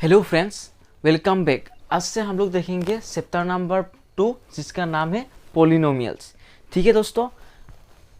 Hello friends, welcome back. आज से हम लोग देखेंगे चैप्टर नंबर 2 जिसका नाम है पोलिनोमियल्स। ठीक है दोस्तों,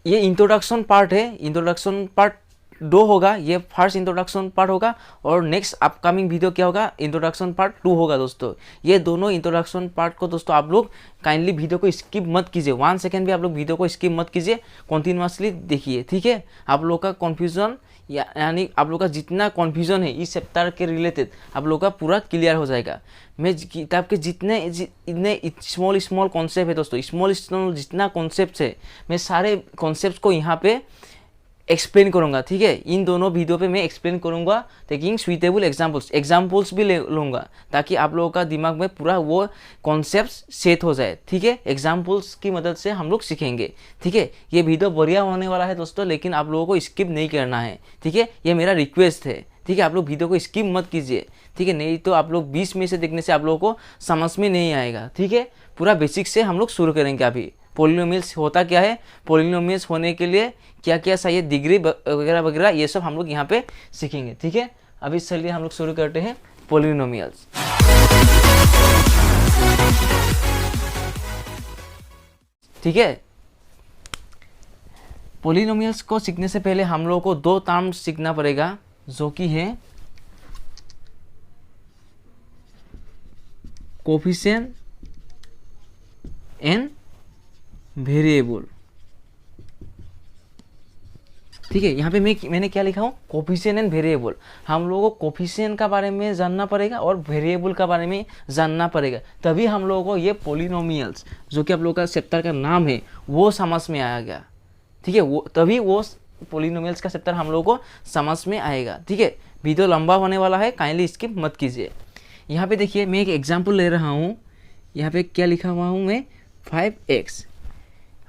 ये इंट्रोडक्शन पार्ट है। इंट्रोडक्शन पार्ट 2 होगा, ये फर्स्ट इंट्रोडक्शन पार्ट होगा और नेक्स्ट अपकमिंग वीडियो क्या होगा, इंट्रोडक्शन पार्ट 2 होगा दोस्तों। ये दोनों इंट्रोडक्शन पार्ट को दोस्तों आप लोग काइंडली वीडियो को स्किप मत कीजिए, 1 सेकेंड भी आप लोग वीडियो को स्किप मत कीजिए, कंटिन्यूसली देखिए। ठीक है, आप लोग का कन्फ्यूजन यानी आप लोग का जितना कन्फ्यूजन है इस चैप्टर के रिलेटेड आप लोग का पूरा क्लियर हो जाएगा। मैं किताब के इतने स्मॉल कॉन्सेप्ट है दोस्तों, स्मॉल जितना कॉन्सेप्ट है मैं सारे कॉन्सेप्ट को यहाँ पे एक्सप्लेन करूँगा। ठीक है, इन दोनों वीडियो पे मैं एक्सप्लेन करूँगा, टेकिंग सुइटेबल एग्जाम्पल्स भी ले लूँगा ताकि आप लोगों का दिमाग में पूरा वो कॉन्सेप्ट सेट हो जाए। ठीक है, एग्जाम्पल्स की मदद से हम लोग सीखेंगे। ठीक है, ये वीडियो बढ़िया होने वाला है दोस्तों, लेकिन आप लोगों को स्किप नहीं करना है। ठीक है, ये मेरा रिक्वेस्ट है। ठीक है, आप लोग वीडियो को स्किप मत कीजिए। ठीक है, नहीं तो आप लोग 20 में से देखने से आप लोगों को समझ में नहीं आएगा। ठीक है, पूरा बेसिक से हम लोग शुरू करेंगे। अभी पोलिनोमियल्स होता क्या है, पोलिनोमियल्स होने के लिए क्या क्या चाहिए, डिग्री वगैरह वगैरह, ये सब हम लोग यहाँ पे सीखेंगे। ठीक है, अभी चलिए हम लोग शुरू करते हैं पोलिनोमियल्स। ठीक है, पोलिनोमियल्स को सीखने से पहले हम लोगों को 2 टर्म सीखना पड़ेगा, जो कि है कोफिशिएंट एंड वेरिएबल। ठीक है, यहाँ पे मैंने क्या लिखा हूँ, कोफिशिएंट एंड वेरिएबल। हम लोगों को कोफिशिएंट का बारे में जानना पड़ेगा और वेरिएबल का बारे में जानना पड़ेगा, तभी हम लोगों को ये पोलिनोमियल्स जो कि आप लोगों का चैप्टर का नाम है वो समझ में आएगा। ठीक है, वो तभी वो पोलिनोमियल्स का चैप्टर हम लोगों को समझ में आएगा। ठीक है, वीडियो लंबा होने वाला है, काइंडली स्किप मत कीजिए। यहाँ पे देखिए, मैं एक एग्जाम्पल ले रहा हूँ। यहाँ पे क्या लिखा हुआ हूँ मैं, 5x।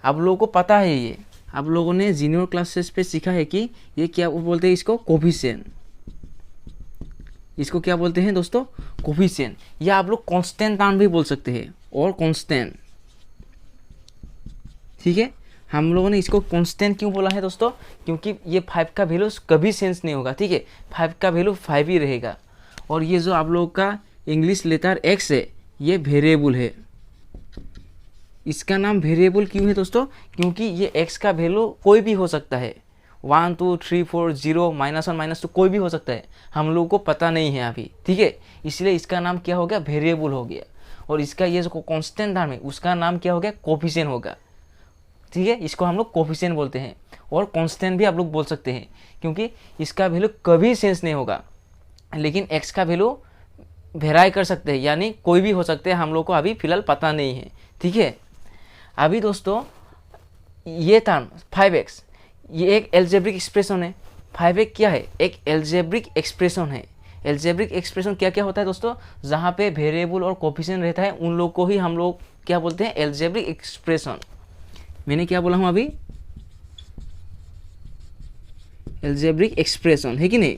आप लोगों को पता है, ये आप लोगों ने जूनियर क्लासेस पे सीखा है कि ये क्या बोलते हैं, इसको कोफिशिएंट। इसको क्या बोलते हैं दोस्तों, कोफिशिएंट, या आप लोग कांस्टेंट टर्म भी बोल सकते हैं, और कांस्टेंट। ठीक है, हम लोगों ने इसको कांस्टेंट क्यों बोला है दोस्तों, क्योंकि ये 5 का वैल्यू कभी चेंज नहीं होगा। ठीक है, 5 का वैल्यू 5 ही रहेगा। और ये जो आप लोगों का इंग्लिश लेटर x है, ये वेरिएबल है। इसका नाम वेरिएबल क्यों है दोस्तों, क्योंकि ये x का वैल्यू कोई भी हो सकता है, 1 2 3 4 0 -1 -2 कोई भी हो सकता है, हम लोगों को पता नहीं है अभी। ठीक है, इसलिए इसका नाम क्या हो गया, वेरिएबल हो गया। और इसका ये जो कांस्टेंट टर्म है उसका नाम क्या हो गया, कोफिशिएंट होगा। ठीक है, इसको हम लोग कोफिशिएंट बोलते हैं, और कांस्टेंट भी आप लोग बोल सकते हैं, क्योंकि इसका वैल्यू कभी चेंज नहीं होगा। लेकिन x का वैल्यू वेराई कर सकते हैं, यानी कोई भी हो सकते हैं, हम लोग को अभी फिलहाल पता नहीं है। ठीक है, अभी दोस्तों ये टर्म 5x ये एक एल्जेब्रिक एक्सप्रेशन है। 5x क्या है, एक एल्जेब्रिक एक्सप्रेशन है। एल्जेब्रिक एक्सप्रेशन क्या क्या होता है दोस्तों, जहाँ पे वेरिएबल और कोफिशिएंट रहता है उन लोग को ही हम लोग क्या बोलते हैं, एल्जेब्रिक एक्सप्रेशन। मैंने क्या बोला हूँ अभी, एल्जेब्रिक एक्सप्रेशन है कि नहीं।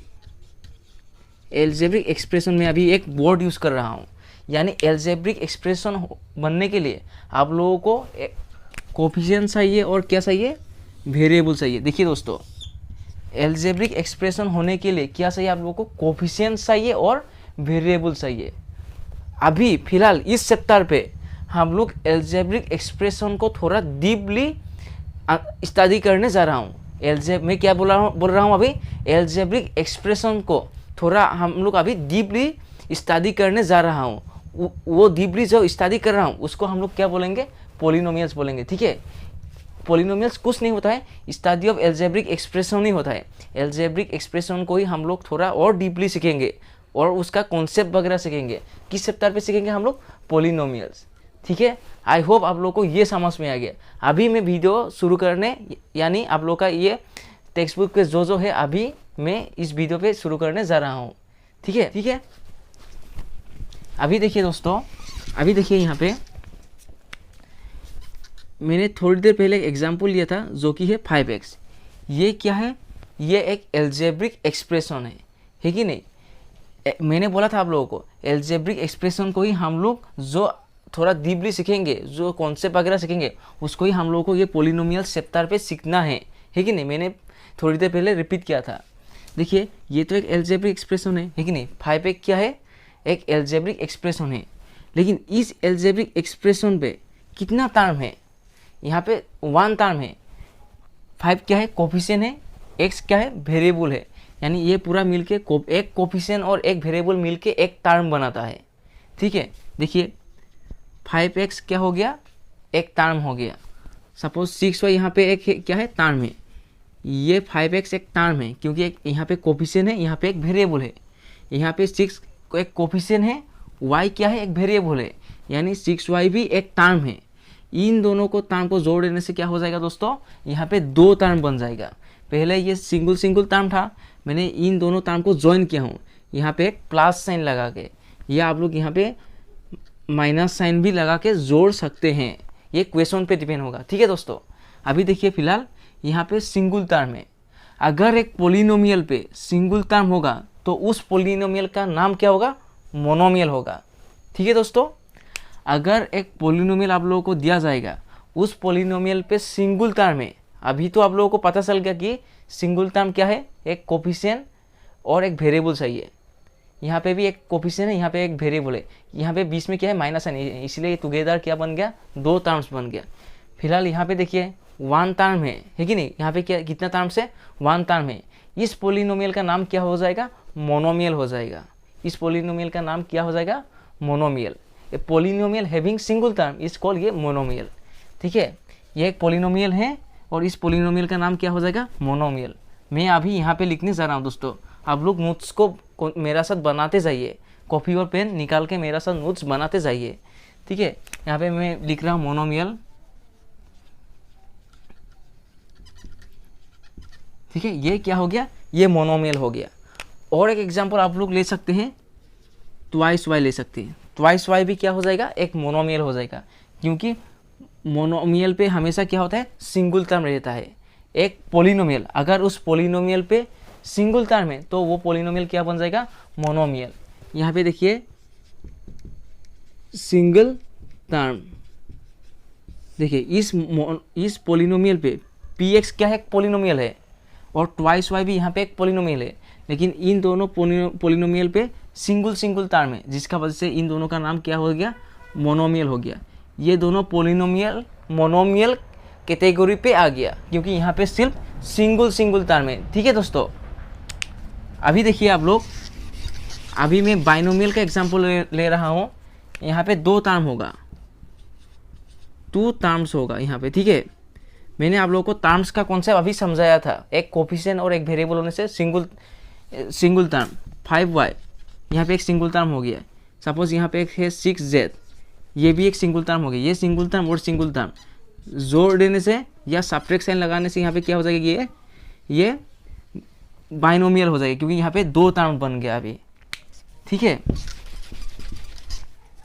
एल्जेब्रिक एक्सप्रेशन में अभी एक वर्ड यूज़ कर रहा हूँ, यानी एल्जेब्रिक एक्सप्रेशन बनने के लिए आप लोगों को कोफिशिएंट चाहिए और क्या चाहिए, वेरिएबल चाहिए। देखिए दोस्तों, एल्जेब्रिक एक्सप्रेशन होने के लिए क्या चाहिए, आप लोगों को कोफिशिएंट चाहिए और वेरिएबल चाहिए। अभी फिलहाल इस चैप्टर पे हम लोग एल्जेब्रिक एक्सप्रेशन को थोड़ा डीपली स्टडी करने जा रहा हूँ। मैं क्या बोल रहा हूँ अभी, एल्जेब्रिक एक्सप्रेशन को थोड़ा हम लोग अभी डीपली स्टडी करने जा रहा हूँ। वो डीपली जो स्टडी कर रहा हूँ उसको हम लोग क्या बोलेंगे, पोलिनोमियल्स बोलेंगे। ठीक है, पोलिनोमियल्स कुछ नहीं होता है, स्टडी ऑफ एल्जेब्रिक एक्सप्रेशन ही होता है। एल्जेब्रिक एक्सप्रेशन को ही हम लोग थोड़ा और डीपली सीखेंगे और उसका कॉन्सेप्ट वगैरह सीखेंगे। किस चैप्टर पे सीखेंगे हम लोग, पोलिनोमियल्स। ठीक है, आई होप आप लोग को ये समझ में आ गया। अभी मैं वीडियो शुरू करने, यानी आप लोग का ये टेक्स्ट बुक पे जो है अभी मैं इस वीडियो पे शुरू करने जा रहा हूँ। ठीक है, ठीक है, अभी देखिए दोस्तों, अभी देखिए यहाँ पे मैंने थोड़ी देर पहले एक एग्जाम्पल लिया था जो कि है 5x। ये क्या है, ये एक एल्जेब्रिक एक्सप्रेशन है कि नहीं। मैंने बोला था आप लोगों को एल्जेब्रिक एक्सप्रेशन को ही हम लोग जो थोड़ा डीपली सीखेंगे, जो कॉन्सेप्ट वगैरह सीखेंगे, उसको ही हम लोगों को ये पोलिनोमियल्स चैप्टर पे सीखना है कि नहीं। मैंने थोड़ी देर पहले रिपीट किया था। देखिए, ये तो एक एल्जेब्रिक एक्सप्रेशन है कि नहीं। 5x क्या है, एक एल्जेब्रिक एक्सप्रेशन है, लेकिन इस एल्जेब्रिक एक्सप्रेशन पे कितना टर्म है, यहाँ पे 1 टर्म है, 5 क्या है कोफिशिएंट है, x क्या है वेरिएबल है, यानी ये पूरा मिलके एक कोफिशिएंट और एक वेरिएबल मिलके एक टर्म बनाता है। ठीक है, देखिए 5x क्या हो गया, एक टर्म हो गया। सपोज 6y यहाँ पे एक क्या है टर्म है, ये 5x एक टर्म है क्योंकि एक यहाँ पे कोफिशिएंट है, यहाँ पे एक वेरिएबल है। यहाँ पे 6 एक कोफिशिएंट है, y क्या है एक वेरिएबल है, यानी 6y भी एक टर्म है। इन दोनों को टर्म को जोड़ देने से क्या हो जाएगा दोस्तों, यहाँ पे 2 टर्म बन जाएगा। पहले ये सिंगल टर्म था, मैंने इन दोनों टर्म को ज्वाइन किया हूँ यहाँ पे एक प्लस साइन लगा के, या आप लोग यहाँ पे माइनस साइन भी लगा के जोड़ सकते हैं, ये क्वेश्चन पे डिपेंड होगा। ठीक है दोस्तों, अभी देखिए फिलहाल यहाँ पे सिंगल टर्म है। अगर एक पोलिनोमियल पे सिंगल टर्म होगा तो उस पोलिनोमियल का नाम क्या होगा, मोनोमियल होगा। ठीक है दोस्तों, अगर एक पोलिनोमियल आप लोगों को दिया जाएगा, उस पोलिनोमियल पे सिंगल टर्म है, अभी तो आप लोगों को पता चल गया कि सिंगल टर्म क्या है, एक कोफिशिएंट और एक वेरिएबल चाहिए। यहाँ पे भी एक कोफिशिएंट है, यहाँ पे एक वेरिएबल है, यहाँ पे बीच में क्या है माइनस साइन, इसलिए टुगेदर क्या बन गया, 2 टर्म्स बन गया। फिलहाल यहाँ पे देखिए 1 टर्म है कि नहीं, यहाँ पे क्या कितना टर्म्स है, 1 टर्म है। इस पोलिनोमियल का नाम क्या हो जाएगा, मोनोमियल हो जाएगा। इस पोलिनोमियल का नाम क्या हो जाएगा, monomial. A polynomial having single term is called ये मोनोमियल। ठीक है, ये एक पोलिनोमियल है और इस पोलिनोमियल का नाम क्या हो जाएगा, मोनोमियल। मैं अभी यहाँ पे लिखने जा रहा हूँ दोस्तों, आप लोग नोट्स को मेरा साथ बनाते जाइए, कॉपी और पेन निकाल के मेरा साथ नोट्स बनाते जाइए। ठीक है, यहाँ पे मैं लिख रहा हूँ मोनोमियल। ठीक है, ये क्या हो गया, ये मोनोमियल हो गया। और एक एग्जांपल आप लोग ले सकते हैं, ट्वाइस वाई ले सकते हैं। ट्वाइस वाई भी क्या हो जाएगा, एक मोनोमियल हो जाएगा, क्योंकि मोनोमियल पे हमेशा क्या होता है, सिंगल टर्म रहता है। एक पोलिनोमियल, अगर उस पोलिनोमियल पे सिंगल टर्म है तो वो पोलिनोमियल क्या बन जाएगा, मोनोमियल। यहाँ पे देखिए सिंगल टर्म, देखिए इस पोलिनोमियल पे px क्या है, एक पोलिनोमियल है, और ट्वाइस वाई भी यहाँ पे एक पोलिनोमियल है, लेकिन इन दोनों पोलिनोमियल पे सिंगल टर्म है, जिसका वजह से इन दोनों का नाम क्या हो गया, मोनोमियल हो गया। ये दोनों पोलिनोमियल मोनोमियल कैटेगरी पे आ गया, क्योंकि यहाँ पे सिर्फ सिंगल टर्म है। ठीक है दोस्तों, अभी देखिए आप लोग, अभी मैं बाइनोमियल का एग्जांपल ले रहा हूँ। यहाँ पे 2 टर्म होगा, 2 टर्म्स होगा यहाँ पे। ठीक है, मैंने आप लोगों को टर्म्स का कॉन्सेप्ट अभी समझाया था, एक कोफिशिएंट और एक वेरिएबल होने से सिंगल टर्म। 5y यहाँ पे एक सिंगल टर्म हो गया। सपोज यहाँ पे एक है 6z, ये भी एक सिंगल टर्म हो गया। ये सिंगल टर्म और सिंगल टर्म जोड़ देने से या सब्ट्रैक्ट साइन लगाने से यहाँ पे क्या हो जाएगा, ये बाइनोमियल हो जाएगा, क्योंकि यहाँ पे 2 टर्म बन गया अभी। ठीक है,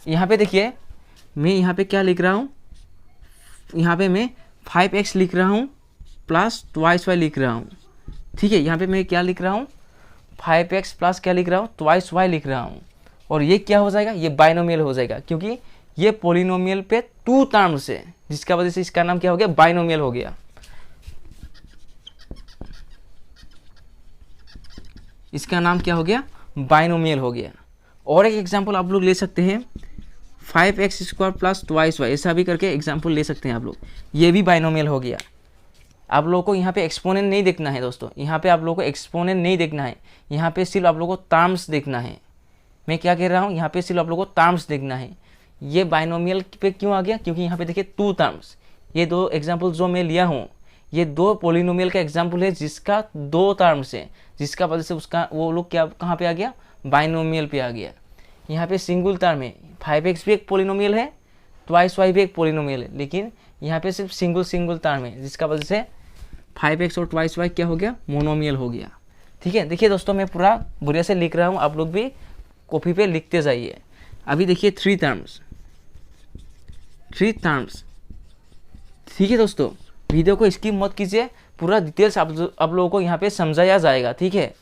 यहाँ पे देखिए मैं यहाँ पे क्या लिख रहा हूँ, यहाँ पे मैं 5x लिख रहा हूँ प्लस ट्वाइस वाई लिख रहा हूँ। ठीक है, यहाँ पे मैं क्या लिख रहा हूँ, 5x प्लस क्या लिख रहा हूँ, ट्वाइस वाई लिख रहा हूँ, और ये क्या हो जाएगा, ये बाइनोमियल हो जाएगा, क्योंकि ये पोलिनोमियल पे 2 टर्म्स है, जिसका वजह से इसका नाम क्या हो गया, बाइनोमियल हो गया। इसका नाम क्या हो गया, बाइनोमियल हो गया। और एक एग्जांपल आप लोग ले सकते हैं, 5x² प्लस ट्वाइस वाई, ऐसा भी करके एग्जांपल ले सकते हैं आप लोग। ये भी बाइनोमियल हो गया। आप लोगों को यहाँ पे एक्सपोनेंट नहीं देखना है दोस्तों, यहाँ पे आप लोगों को एक्सपोनेंट नहीं देखना है, यहाँ पे सिर्फ आप लोगों को टर्म्स देखना है। मैं क्या कह रहा हूँ, यहाँ पे सिर्फ आप लोगों को टर्म्स देखना है। ये बाइनोमियल पे क्यों आ गया, क्योंकि यहाँ पे देखिए 2 टर्म्स। ये 2 एग्जाम्पल जो मैं लिया हूँ, ये 2 पोलिनोमियल का एग्जाम्पल है जिसका 2 टर्म्स है, जिसका वजह से उसका वो लोग क्या कहाँ पे आ गया, बाइनोमियल पे आ गया। यहाँ पे सिंगल टर्म है, 5x भी एक पोलिनोमियल है, ट्वाइस वाई भी एक पोलिनोमियल है, लेकिन यहाँ पे सिर्फ सिंगल टर्म है, जिसका वजह से 5x और ट्वाइस वाई क्या हो गया, मोनोमियल हो गया। ठीक है, देखिए दोस्तों मैं पूरा बढ़िया से लिख रहा हूँ, आप लोग भी कॉपी पे लिखते जाइए। अभी देखिए 3 टर्म्स। ठीक है दोस्तों, वीडियो को स्किप मत कीजिए, पूरा डिटेल्स आप लोगों को यहाँ पे समझाया जाएगा। ठीक है,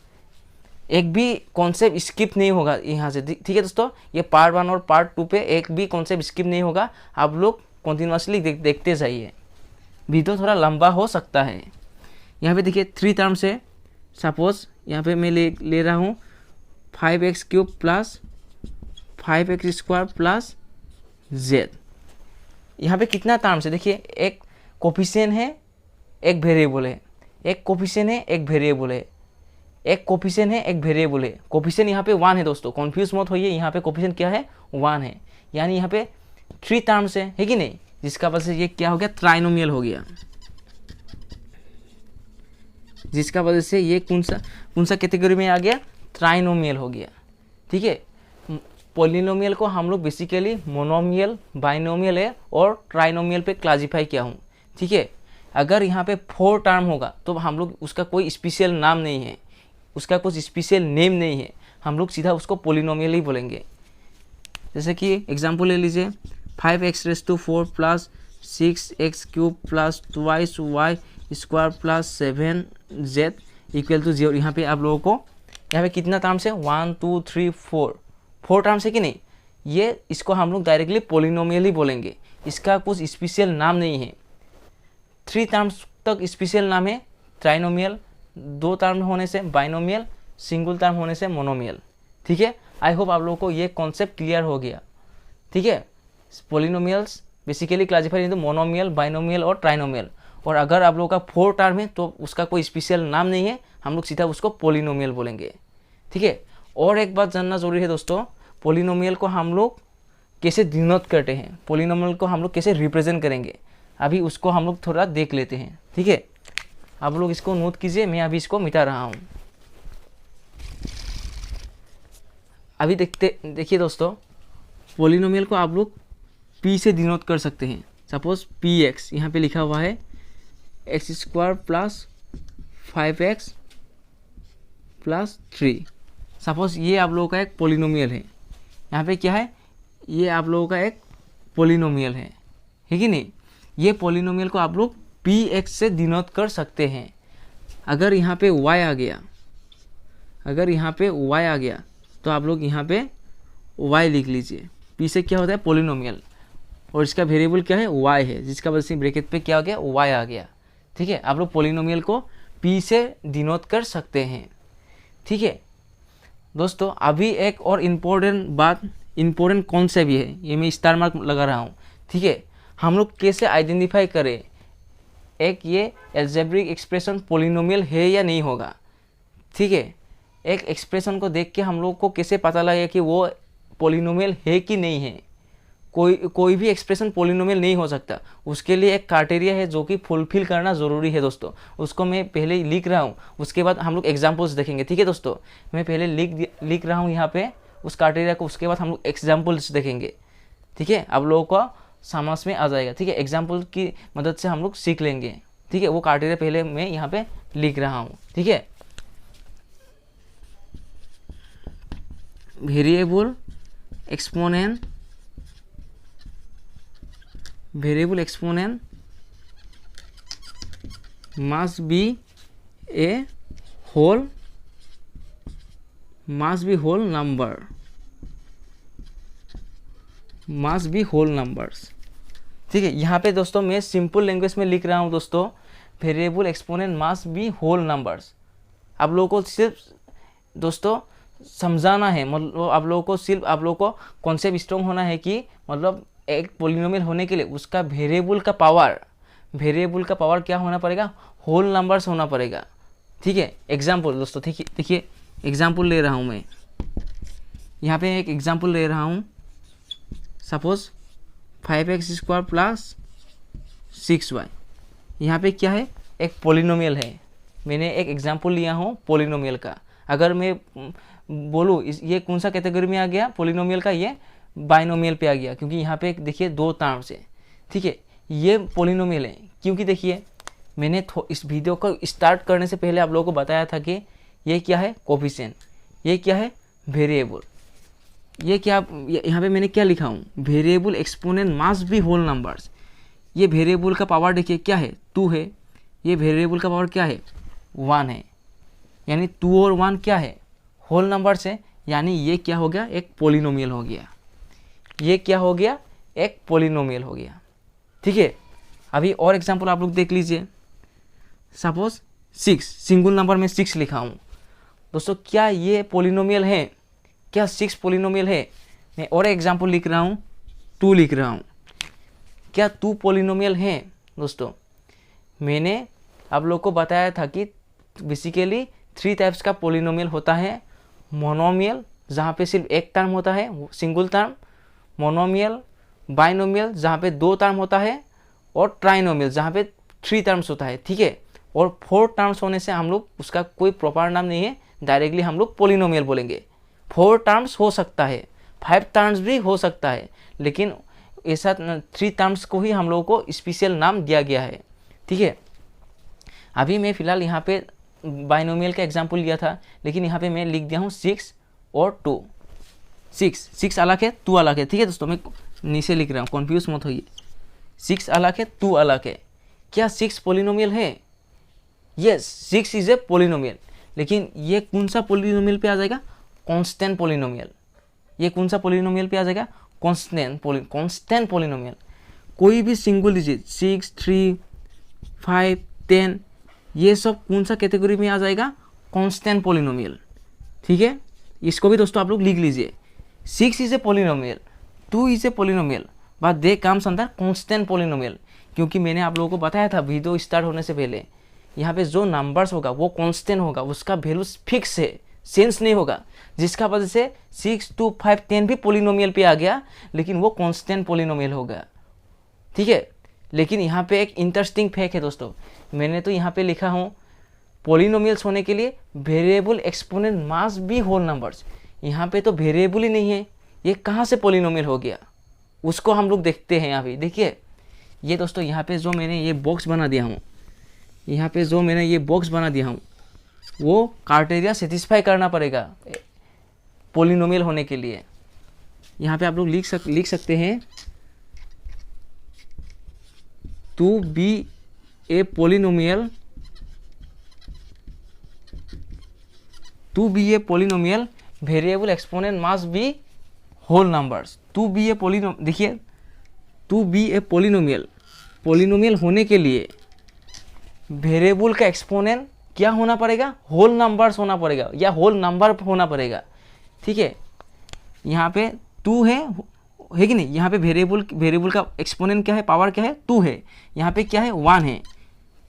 एक भी कॉन्सेप्ट स्किप नहीं होगा यहाँ से। ठीक है दोस्तों, ये पार्ट 1 और पार्ट 2 पे एक भी कॉन्सेप्ट स्किप नहीं होगा, आप लोग कंटिन्यूसली देखते जाइए। वीडियो थोड़ा लंबा हो सकता है। यहाँ पे देखिए 3 टर्म्स है। सपोज यहाँ पे मैं ले रहा हूँ 5x³ plus 5x² plus z। यहाँ पे कितना टर्म्स है देखिए, एक कोफिशिएंट है, एक वेरिएबल है, एक कोफिशिएंट है, एक वेरिएबल है, एक कोफिशिएंट है, एक वेरिएबल है। कोफिशिएंट यहाँ पे 1 है दोस्तों, कंफ्यूज मत होइए, यहाँ पे कोफिशिएंट क्या है 1 है, यानी यहाँ पे 3 टर्म्स है कि नहीं, जिसका वजह से ये क्या हो गया ट्राइनोमियल हो गया, जिसका वजह से ये कौन सा कैटेगरी में आ गया, ट्राइनोमियल हो गया। ठीक है, पॉलिनोमियल को हम लोग बेसिकली मोनोमियल, बाइनोमियल है और ट्राइनोमियल पे क्लासिफाई किया हूँ। ठीक है, अगर यहाँ पे 4 टर्म होगा तो हम लोग उसका कोई स्पेशल नाम नहीं है, उसका कुछ स्पेशल नेम नहीं है, हम लोग सीधा उसको पॉलिनोमियल ही बोलेंगे। जैसे कि एग्जांपल ले लीजिए 5x⁴ plus 6x³ plus 2y² plus 7z equal to 0। यहाँ पे आप लोगों को यहाँ पे कितना टर्म्स है 1 2 3 4 टर्म्स है कि नहीं, ये इसको हम लोग डायरेक्टली पॉलिनोमियल ही बोलेंगे, इसका कुछ स्पेशल नाम नहीं है। 3 टर्म्स तक स्पेशल नाम है ट्राइनोमियल, 2 टर्म होने से बाइनोमियल, सिंगल टर्म होने से मोनोमियल। ठीक है, आई होप आप लोगों को ये कॉन्सेप्ट क्लियर हो गया। ठीक है, polynomials basically classify into monomial, binomial और ट्राइनोमियल, और अगर आप लोगों का 4 टर्म है तो उसका कोई स्पेशल नाम नहीं है, हम लोग सीधा उसको पॉलिनोमियल बोलेंगे। ठीक है, और एक बात जानना जरूरी है दोस्तों, पॉलिनोमियल को हम लोग कैसे डिनोट करते हैं, पॉलिनोमियल को हम लोग कैसे रिप्रेजेंट करेंगे, अभी उसको हम लोग थोड़ा देख लेते हैं। ठीक है, आप लोग इसको नोट कीजिए, मैं अभी इसको मिटा रहा हूँ। अभी देखिए दोस्तों, पॉलिनोमियल को आप लोग p से डिनोट कर सकते हैं। सपोज px यहाँ पे लिखा हुआ है x² plus 5x plus 3। Suppose ये आप लोगों का एक पॉलिनोमियल है, यहाँ पे क्या है, ये आप लोगों का एक पॉलिनोमियल है कि नहीं। ये पॉलिनोमियल को आप लोग px से डिनोट कर सकते हैं। अगर यहाँ पे y आ गया, अगर यहाँ पे y आ गया तो आप लोग यहाँ पे y लिख लीजिए। p से क्या होता है पॉलिनोमियल, और इसका वेरिएबल क्या है y है, जिसका वजह से ब्रैकेट पे क्या हो गया y आ गया। ठीक है, आप लोग पॉलिनोमियल को p से डिनोट कर सकते हैं। ठीक है दोस्तों, अभी एक और इम्पोर्टेंट कॉन्सेप्ट भी है, ये मैं स्टार मार्क लगा रहा हूँ। ठीक है, हम लोग कैसे आइडेंटिफाई करें एक ये एल्जेब्रिक एक्सप्रेशन पॉलिनोमियल है या नहीं होगा। ठीक है, एक एक्सप्रेशन को देख के हम लोग को कैसे पता लगे कि वो पॉलिनोमियल है कि नहीं है। कोई भी एक्सप्रेशन पॉलिनोमियल नहीं हो सकता, उसके लिए एक क्राइटेरिया है जो कि फुलफिल करना ज़रूरी है दोस्तों। उसको मैं पहले लिख रहा हूँ, उसके बाद हम लोग एग्जाम्पल्स देखेंगे। ठीक है दोस्तों, मैं पहले लिख रहा हूँ यहाँ पे उस क्राइटेरिया को, उसके बाद हम लोग एग्जाम्पल्स देखेंगे। ठीक है, आप लोगों को समझ में आ जाएगा। ठीक है, एग्जाम्पल की मदद से हम लोग सीख लेंगे। ठीक है, वो क्राइटेरिया पहले मैं यहाँ पे लिख रहा हूँ। ठीक है, variable exponent must be whole numbers। ठीक है, यहाँ पे दोस्तों मैं सिंपल लैंग्वेज में लिख रहा हूँ दोस्तों, variable exponent must be whole numbers। आप लोगों को सिर्फ दोस्तों समझाना है, मतलब आप लोगों को कॉन्सेप्ट स्ट्रॉन्ग होना है कि मतलब एक पॉलिनोमियल होने के लिए उसका वेरिएबल का पावर क्या होना पड़ेगा, होल नंबर्स होना पड़ेगा। ठीक है, एग्जाम्पल दोस्तों देखिए एग्जाम्पल ले रहा हूँ मैं, यहाँ पे एक एग्जाम्पल ले रहा हूँ। सपोज 5x² प्लस 6y, यहाँ पे क्या है एक पॉलिनोमियल है, मैंने एक एग्जाम्पल लिया हूँ पॉलिनोमियल का। अगर मैं बोलूँ ये कौन सा कैटेगरी में आ गया पॉलिनोमियल का, ये बाइनोमियल पे आ गया, क्योंकि यहाँ पे देखिए 2 टर्म्स है। ठीक है, ये पॉलिनोमियल है क्योंकि देखिए मैंने इस वीडियो को स्टार्ट करने से पहले आप लोगों को बताया था कि ये क्या है कोफिशिएंट, ये क्या है वेरिएबल, ये क्या यहाँ पे मैंने क्या लिखा हूँ variable exponent must be whole numbers. ये वेरिएबल का पावर देखिए क्या है 2 है, ये वेरिएबल का पावर क्या है 1 है, यानी 2 और 1 क्या है होल नंबर्स है, यानी ये क्या हो गया एक पॉलिनोमियल हो गया, ये क्या हो गया एक पॉलिनोमियल हो गया। ठीक है, अभी और एग्जांपल आप लोग देख लीजिए। सपोज 6 सिंगल नंबर में 6 लिखा हूँ दोस्तों, क्या ये पॉलिनोमियल है, क्या 6 पॉलिनोमियल है, मैं और एग्जाम्पल लिख रहा हूँ, 2 लिख रहा हूँ। क्या 2 पॉलिनोमियल है दोस्तों? मैंने आप लोग को बताया था कि बेसिकली 3 टाइप्स का पॉलिनोमियल होता है। मोनोमियल जहाँ पे सिर्फ एक टर्म होता है, सिंगल टर्म, मोनोमियल, बाइनोमियल जहाँ पे 2 टर्म होता है, और ट्राइनोमियल जहाँ पे 3 टर्म्स होता है, ठीक है। और 4 टर्म्स होने से हम लोग उसका कोई प्रॉपर नाम नहीं है, डायरेक्टली हम लोग पॉलिनोमियल बोलेंगे। 4 टर्म्स हो सकता है, 5 टर्म्स भी हो सकता है, लेकिन ऐसा 3 टर्म्स को ही हम लोगों को स्पेशल नाम दिया गया है, ठीक है। अभी मैं फ़िलहाल यहाँ पे बाइनोमियल का एग्जाम्पल लिया था, लेकिन यहाँ पे मैं लिख दिया हूँ 6 और 2। 6 अलग है, 2 अलग है, ठीक है दोस्तों। मैं नीचे लिख रहा हूँ, कन्फ्यूज मत होइए। 6 अलग है, 2 अलग है। क्या 6 पॉलिनोमियल है? Yes, 6 is a polynomial. लेकिन ये कौन सा पॉलिनोमियल पे आ जाएगा? Constant polynomial. ये कौन सा पॉलिनोमियल पे आ जाएगा? Constant polynomial. कोई भी सिंगल डिजिट 6, 3, 5, 10 ये सब कौन सा कैटेगरी में आ जाएगा? कांस्टेंट पॉलिनोमियल, ठीक है। इसको भी दोस्तों आप लोग लिख लीजिए। 6 is a polynomial, 2 is a polynomial, but they comes under constant polynomial. क्योंकि मैंने आप लोगों को बताया था वीडियो स्टार्ट होने से पहले, यहाँ पे जो नंबर्स होगा वो कांस्टेंट होगा, उसका वैल्यू फिक्स है, चेंज नहीं होगा। जिसका वजह से 6, 2, 5, 10 भी पॉलिनोमियल पे आ गया, लेकिन वो कांस्टेंट पॉलिनोमियल होगा, ठीक है। लेकिन यहाँ पे एक इंटरेस्टिंग फैक्ट है दोस्तों, मैंने तो यहाँ पे लिखा हूँ पॉलिनोमियल्स होने के लिए variable exponent must be whole numbers. यहाँ पे तो वेरिएबल ही नहीं है, ये कहाँ से पॉलिनोमियल हो गया? उसको हम लोग देखते हैं। यहाँ पे देखिए, ये दोस्तों यहाँ पे जो मैंने ये बॉक्स बना दिया हूँ, यहाँ पे जो मैंने ये बॉक्स बना दिया हूँ, वो क्राइटेरिया सेटिस्फाई करना पड़ेगा पॉलिनोमियल होने के लिए। यहाँ पे आप लोग लिख सकते हैं to be a polynomial, variable exponent must be whole numbers। to be a polynomial, देखिए to be a polynomial होने के लिए वेरिएबल का एक्सपोनेंट क्या होना पड़ेगा? होल नंबर्स होना पड़ेगा, या होल नंबर होना पड़ेगा, ठीक है। यहाँ पे 2 है कि नहीं? यहाँ पे वेरिएबल का एक्सपोनेंट क्या है? पावर क्या है? 2 है। यहाँ पे क्या है? 1 है।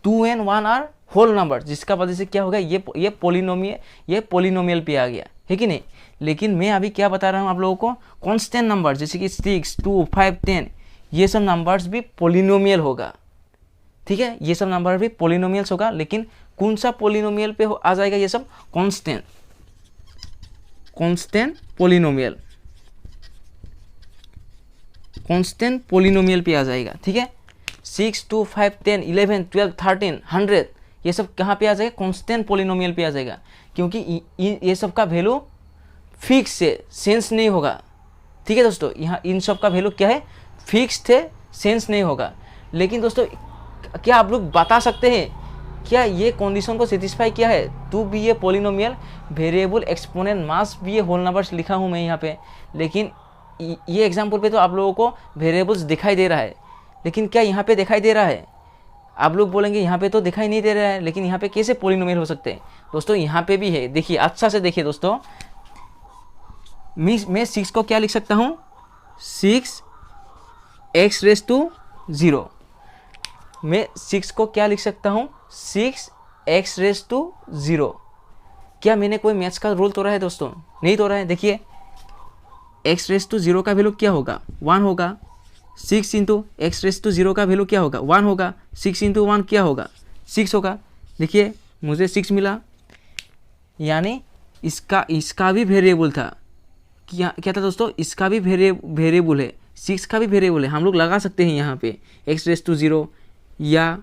2 and 1 आर होल नंबर, जिसका वजह से क्या होगा? ये पॉलिनोमियल पे आ गया, है कि नहीं? लेकिन मैं अभी क्या बता रहा हूँ आप लोगों को? कांस्टेंट नंबर जैसे कि 6, 2, 5, 10 ये सब नंबर्स भी पॉलिनोमियल होगा, ठीक है। ये सब नंबर भी पॉलिनोमियल्स होगा, लेकिन कौन सा पॉलिनोमियल पे आ जाएगा? ये सब कांस्टेंट पॉलिनोमियल, कांस्टेंट पॉलिनोमियल पे आ जाएगा, ठीक है। 6, 2, 5, 10, 11, 12, 13, 100 ये सब कहाँ पे आ जाएगा? कांस्टेंट पॉलिनोमियल पे आ जाएगा, क्योंकि ये सब का वैल्यू फिक्स है, चेंज नहीं होगा, ठीक है दोस्तों। यहाँ इन सब का वैल्यू क्या है? फिक्स्ड है, चेंज नहीं होगा। लेकिन दोस्तों क्या आप लोग बता सकते हैं क्या ये कंडीशन को सेटिस्फाई किया है? To be a polynomial variable exponent must be a whole numbers लिखा हूँ मैं यहाँ पे, लेकिन ये एग्जाम्पल पे तो आप लोगों को वेरिएबल्स दिखाई दे रहा है, लेकिन क्या यहाँ पे दिखाई दे रहा है? आप लोग बोलेंगे यहाँ पे तो दिखाई नहीं दे रहा है, लेकिन यहाँ पे कैसे पॉलिनोमियल हो सकते हैं? दोस्तों यहाँ पे भी है, देखिए अच्छा से देखिए दोस्तों। मैं 6 को क्या लिख सकता हूँ? 6x⁻⁻�0। मैं 6 को क्या लिख सकता हूँ? 6x⁻⁻�0। क्या मैंने कोई मैथ्स का रूल तोड़ा है दोस्तों? नहीं तोड़ा है। देखिए x⁻⁻�0 का वैल्यू क्या होगा? 1 होगा। 6 इंटू x⁻⁻�0 का वैल्यू क्या होगा? 1 होगा। 6 इंटू 1 क्या होगा? 6 होगा। देखिए मुझे 6 मिला, यानी इसका भी वेरिएबल था। क्या था दोस्तों? इसका भी वेरिएबल है, 6 का भी वेरिएबल है। हम लोग लगा सकते हैं यहाँ पे x⁻⁻�0 या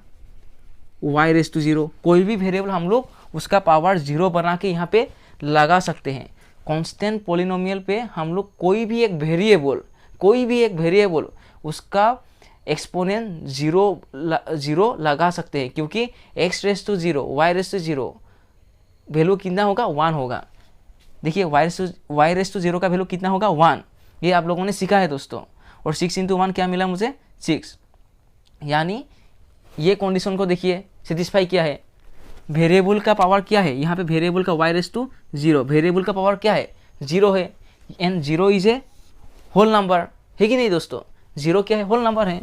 y⁻⁻�0, कोई भी वेरिएबल हम लोग उसका पावर 0 बना के यहाँ पे लगा सकते हैं। कांस्टेंट पॉलिनोमियल पे हम लोग कोई भी एक वेरिएबल उसका एक्सपोनेंट 0 लगा सकते हैं, क्योंकि x⁻⁻�0, y⁻⁻�0 वैल्यू कितना होगा? 1 होगा। देखिए y⁻⁻�0 का वैल्यू कितना होगा? 1। ये आप लोगों ने सीखा है दोस्तों। और 6 इंटू 1 क्या मिला मुझे? 6। यानी ये कंडीशन को देखिए सेटिस्फाई किया है। वेरिएबल का पावर क्या है? यहाँ पे वेरिएबल का y⁻⁻�0, वेरिएबल का पावर क्या है? 0 है, and 0 is a whole number है कि नहीं दोस्तों, 0 क्या है, होल नंबर है,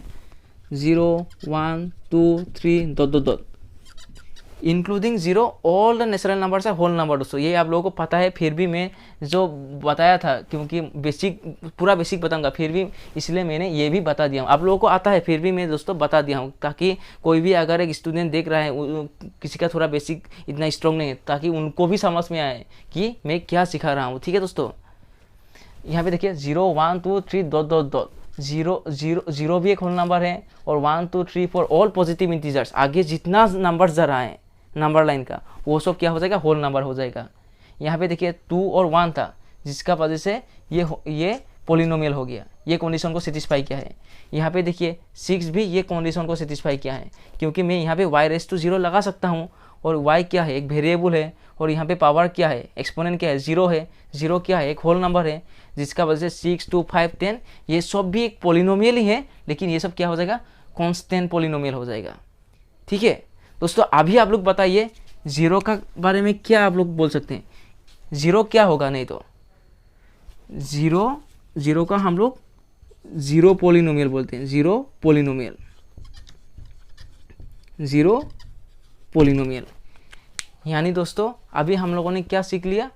0 1 2 3 dot dot dot including 0 all the natural numbers are whole number. दोस्तों ये आप लोगों को पता है, फिर भी मैं जो बताया था, क्योंकि बेसिक पूरा बेसिक बताऊंगा, फिर भी इसलिए मैंने ये भी बता दिया हूँ। आप लोगों को आता है फिर भी मैं दोस्तों बता दिया हूँ, ताकि कोई भी अगर एक स्टूडेंट देख रहा है, किसी का थोड़ा बेसिक इतना स्ट्रॉन्ग नहीं है, ताकि उनको भी समझ में आए कि मैं क्या सिखा रहा हूँ। ठीक है दोस्तों, यहाँ पे देखिए 0 1 2 3 डॉट डॉट डॉट, 0 भी एक होल नंबर है, और 1 2 3 4 ऑल पॉजिटिव इंटीजर्स, आगे जितना नंबर जा रहा है नंबर लाइन का वो सब क्या हो जाएगा, होल नंबर हो जाएगा। यहाँ पे देखिए 2 और 1 था, जिसका वजह से ये पोलिनोमियल हो गया, ये कंडीशन को सेटिस्फाई किया है। यहाँ पे देखिए 6 भी ये कंडीशन को सेटिस्फाई किया है, क्योंकि मैं यहाँ पे y⁻0 लगा सकता हूँ, और y क्या है, एक वेरिएबल है, और यहाँ पे पावर क्या है, एक्सपोनेंट क्या है, 0 है, 0 क्या है, एक होल नंबर है, जिसका वजह से 6 2 5 10 ये सब भी एक पोलिनोमियल ही है, लेकिन ये सब क्या हो जाएगा, कांस्टेंट पोलिनोमियल हो जाएगा। ठीक है दोस्तों, अभी आप लोग बताइए 0 का बारे में क्या आप लोग बोल सकते हैं, 0 क्या होगा, नहीं तो 0 का हम लोग 0 पोलिनोमियल बोलते हैं, 0 पोलिनोमियल। यानी दोस्तों अभी हम लोगों ने क्या सीख लिया,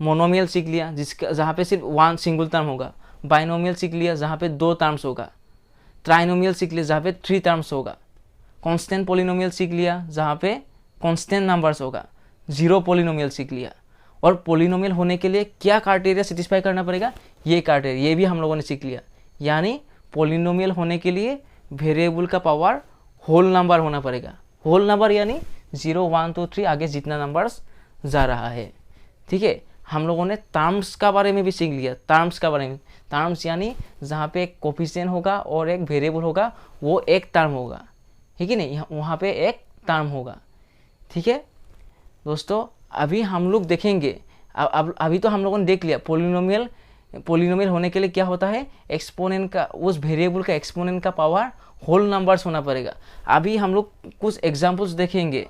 मोनोमियल सीख लिया, जिसका जहाँ पे सिर्फ 1 सिंगल टर्म होगा, बाइनोमियल सीख लिया जहाँ पे 2 टर्म्स होगा, ट्राइनोमियल सीख लिया जहाँ पे 3 टर्म्स होगा, कांस्टेंट पोलिनोमियल सीख लिया जहाँ पे कांस्टेंट नंबर्स होगा, 0 पोलिनोमियल सीख लिया। और पोलिनोमियल होने के लिए क्या क्राइटेरिया सेटिस्फाई करना पड़ेगा, ये क्राइटेरिया, ये भी हम लोगों ने सीख लिया। यानी पोलिनोमियल होने के लिए वेरिएबल का पावर होल नंबर होना पड़ेगा, होल नंबर यानी 0 1 2 3 आगे जितना नंबर्स जा रहा है। ठीक है, हम लोगों ने टर्म्स का बारे में भी सीख लिया, टर्म्स का बारे में, टर्म्स यानी जहाँ पे एक कोफिशिएंट होगा और एक वेरिएबल होगा, वो एक टर्म होगा, ठीक है नहीं, वहाँ पे एक टर्म होगा। ठीक है दोस्तों, अभी हम लोग देखेंगे, अभी तो हम लोगों ने देख लिया पोलिनोमियल होने के लिए क्या होता है, एक्सपोनेंट का, उस वेरिएबल का एक्सपोनेंट का पावर होल नंबर्स होना पड़ेगा। अभी हम लोग कुछ एग्जांपल्स देखेंगे,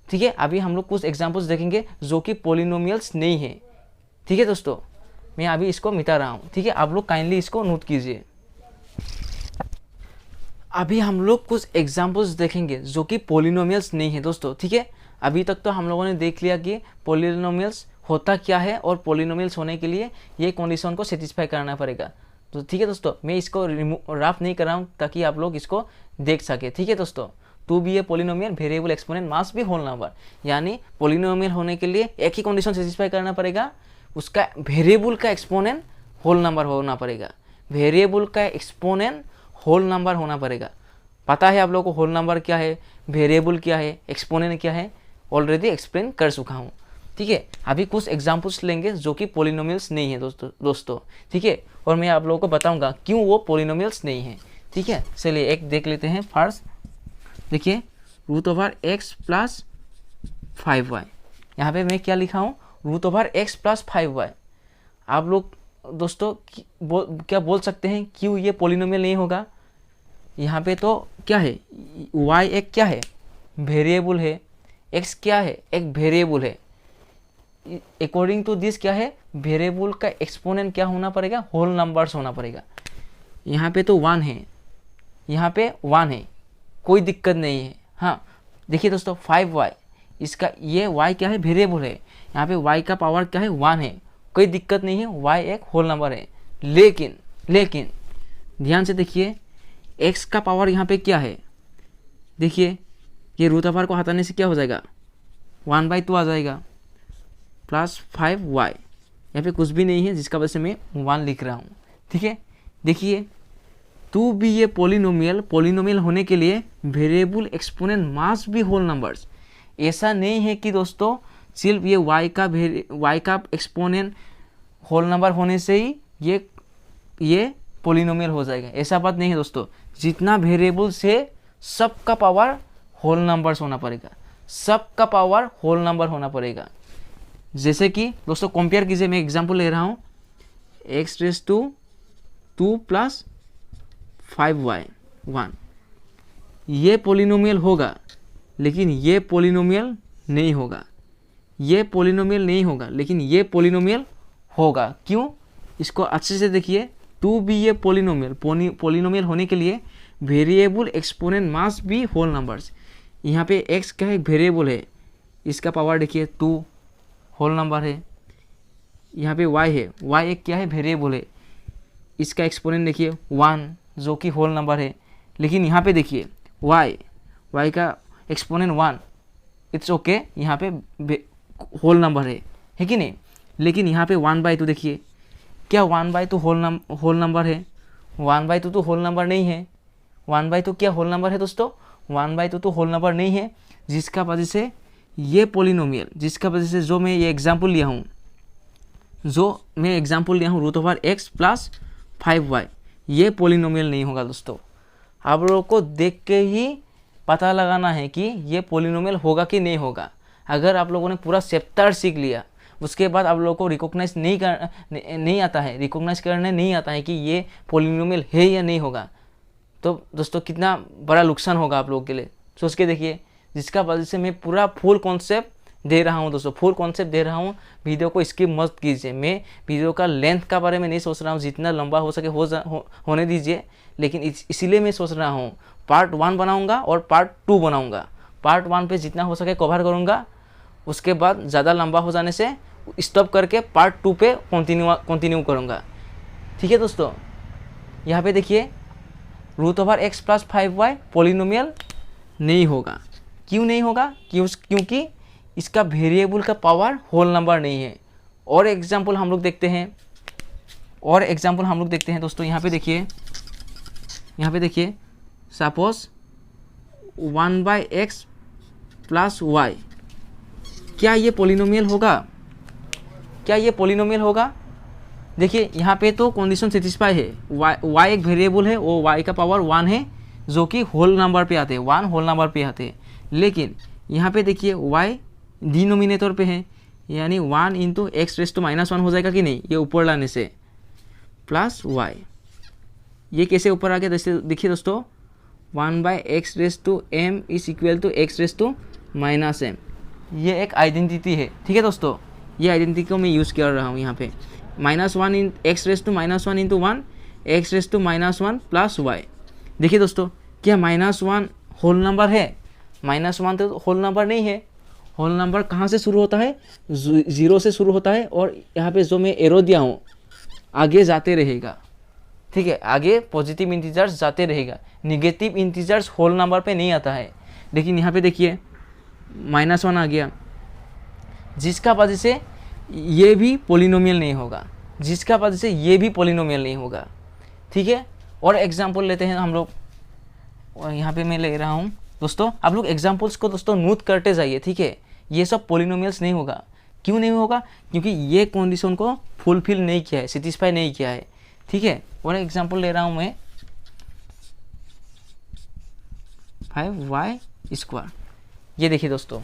ठीक है, अभी हम लोग कुछ एग्जांपल्स देखेंगे जो कि पोलिनोमियल्स नहीं है। ठीक है दोस्तों, मैं अभी इसको मिटा रहा हूँ, ठीक है, आप लोग काइंडली इसको नोट कीजिए। अभी हम लोग कुछ एग्जांपल्स देखेंगे जो कि पोलिनोमियल्स नहीं है दोस्तों। ठीक है, अभी तक तो हम लोगों ने देख लिया कि पोलिनोमियल्स होता क्या है, और पोलिनोमियल्स होने के लिए ये कंडीशन को सेटिस्फाई करना पड़ेगा। तो ठीक है दोस्तों, मैं इसको रफ नहीं कर रहा हूँ ताकि आप लोग इसको देख सके। ठीक है दोस्तों, to be a polynomial variable exponent must be whole number, यानी पोलिनोमियल होने के लिए एक ही कंडीशन सेटिस्फाई करना पड़ेगा, उसका वेरिएबल का एक्सपोनेंट होल नंबर होना पड़ेगा, वेरिएबल का एक्सपोनेंट होल नंबर होना पड़ेगा। पता है आप लोगों को होल नंबर क्या है, वेरिएबल क्या है, एक्सपोनेंट क्या है, ऑलरेडी एक्सप्लेन कर चुका हूँ। ठीक है, अभी कुछ एग्जांपल्स लेंगे जो कि पोलिनोमियल्स नहीं है दोस्तों। ठीक है, और मैं आप लोगों को बताऊंगा क्यों वो पोलिनोमियल्स नहीं है। ठीक है, चलिए एक देख लेते हैं। फर्स्ट देखिए √x + 5y, यहाँ पे मैं क्या लिखा हूँ, √x + 5y। आप लोग दोस्तों क्या बोल सकते हैं क्यों ये पोलिनोमियल नहीं होगा। यहाँ पे तो क्या है, y एक क्या है, वेरिएबल है, x क्या है, एक वेरिएबल है। अकॉर्डिंग टू दिस क्या है, वेरिएबल का एक्सपोनेंट क्या होना पड़ेगा, होल नंबर्स होना पड़ेगा। यहाँ पे तो 1 है, यहाँ पे 1 है, कोई दिक्कत नहीं है। हाँ देखिए दोस्तों 5y, इसका ये y क्या है, वेरिएबल है, यहाँ पे y का पावर क्या है, 1 है, कोई दिक्कत नहीं है, y एक होल नंबर है। लेकिन ध्यान से देखिए x का पावर यहाँ पे क्या है, देखिए ये √r को हटाने से क्या हो जाएगा, 1/2 आ जाएगा, प्लस 5y, यहाँ पे कुछ भी नहीं है जिसका वजह से मैं 1 लिख रहा हूँ। ठीक है, देखिए टू बी ये पोलिनोमियल होने के लिए variable exponent must be whole numbers. ऐसा नहीं है कि दोस्तों सिर्फ ये y का एक्सपोनेंट होल नंबर होने से ही ये पोलिनोमियल हो जाएगा, ऐसा बात नहीं है दोस्तों। जितना वेरिएबल से सबका पावर होल नंबर्स होना पड़ेगा, सबका पावर होल नंबर होना पड़ेगा। जैसे कि दोस्तों कंपेयर कीजिए, मैं एग्जांपल ले रहा हूँ, x⁻2 + 5y 1, ये पोलिनोमियल होगा, लेकिन ये पोलिनोमियल नहीं होगा, ये पोलिनोमियल नहीं होगा, लेकिन ये पोलिनोमियल होगा। क्यों, इसको अच्छे से देखिए, to be a polynomial, polynomial होने के लिए variable exponent must be whole numbers. यहाँ पे x क्या है, एक वेरिएबल है, इसका पावर देखिए 2 होल नंबर है। यहाँ पे y है, y एक क्या है, वेरिएबल है, इसका एक्सपोनेंट देखिए 1 जो कि होल नंबर है। लेकिन यहाँ पे देखिए y का एक्सपोनेंट 1, इट्स ओके, यहाँ पे होल नंबर है कि नहीं। लेकिन यहाँ पे 1/2 देखिए, क्या 1/2 होल नंबर है? 1/2 तो होल नंबर नहीं है। 1/2 क्या होल नंबर है दोस्तों? 1/2 तो होल नंबर नहीं है, जिसका वजह से ये पोलिनोमियल, जिसका वजह से जो मैं ये एग्जाम्पल लिया हूँ, √x + 5y, ये पोलिनोमियल नहीं होगा दोस्तों। आप लोगों को देख के ही पता लगाना है कि ये पोलिनोमियल होगा कि नहीं होगा। अगर आप लोगों ने पूरा चैप्टर सीख लिया, उसके बाद आप लोगों को रिकॉग्नाइज नहीं आता है, रिकॉग्नाइज करने नहीं आता है कि ये पोलिनोमियल है या नहीं होगा, तो दोस्तों कितना बड़ा नुकसान होगा आप लोगों के लिए। सोच के देखिए, जिसका वजह से मैं पूरा फुल कॉन्सेप्ट दे रहा हूँ दोस्तों, फुल कॉन्सेप्ट दे रहा हूँ। वीडियो को स्किप मत कीजिए। मैं वीडियो का लेंथ का बारे में नहीं सोच रहा हूँ, जितना लंबा हो सके होने दीजिए। लेकिन इसीलिए मैं सोच रहा हूँ पार्ट 1 बनाऊँगा और पार्ट 2 बनाऊँगा। पार्ट 1 पे जितना हो सके कवर करूँगा, उसके बाद ज़्यादा लंबा हो जाने से स्टॉप करके पार्ट 2 पे कंटिन्यू करूँगा। ठीक है दोस्तों, यहाँ पे देखिए √x + 5y पोलिनोमियल नहीं होगा। क्यों नहीं होगा? क्योंकि इसका वेरिएबल का पावर होल नंबर नहीं है। और एग्जांपल हम लोग देखते हैं दोस्तों। यहाँ पे देखिए सपोज 1/x + y, क्या ये पोलिनोमियल होगा? देखिए यहाँ पे तो कंडीशन सेटिस्फाई है, y एक वेरिएबल है, वो y का पावर 1 है, जो कि होल नंबर पे आते हैं, 1 होल नंबर पे आते हैं। लेकिन यहाँ पे देखिए y डिनोमिनेटर पे है, यानी 1 × x⁻1 हो जाएगा कि नहीं, ये ऊपर लाने से प्लस y। ये कैसे ऊपर आ गया? देखिए दोस्तों, 1/x⁻m = x⁻⁻m, ये एक आइडेंटिटी है। ठीक है दोस्तों, ये आइडेंटिटी को मैं यूज़ कर रहा हूँ यहाँ पे। -1 x⁻1 × 1 x⁻1 + y। देखिए दोस्तों, क्या -1 होल नंबर है? -1 तो होल नंबर नहीं है। होल नंबर कहाँ से शुरू होता है? 0 से शुरू होता है, और यहाँ पे जो मैं एरो दिया हूँ आगे जाते रहेगा। ठीक है, आगे पॉजिटिव इंटीजर्स जाते रहेगा, निगेटिव इंटीजर्स होल नंबर पे नहीं आता है। लेकिन यहाँ पे देखिए -1 आ गया, जिसका वजह से ये भी पोलिनोमियल नहीं होगा। ठीक है, और एग्जाम्पल लेते हैं हम लोग। और यहाँ पे मैं ले रहा हूँ दोस्तों, आप लोग एग्जाम्पल्स को दोस्तों नोट करते जाइए। ठीक है, ये सब पोलिनोमियल्स नहीं होगा। क्यों नहीं होगा? क्योंकि ये कंडीशन को फुलफिल नहीं किया है, सेटिस्फाई नहीं किया है। ठीक है, और एग्जाम्पल ले रहा हूँ मैं 5y²। ये देखिए दोस्तों,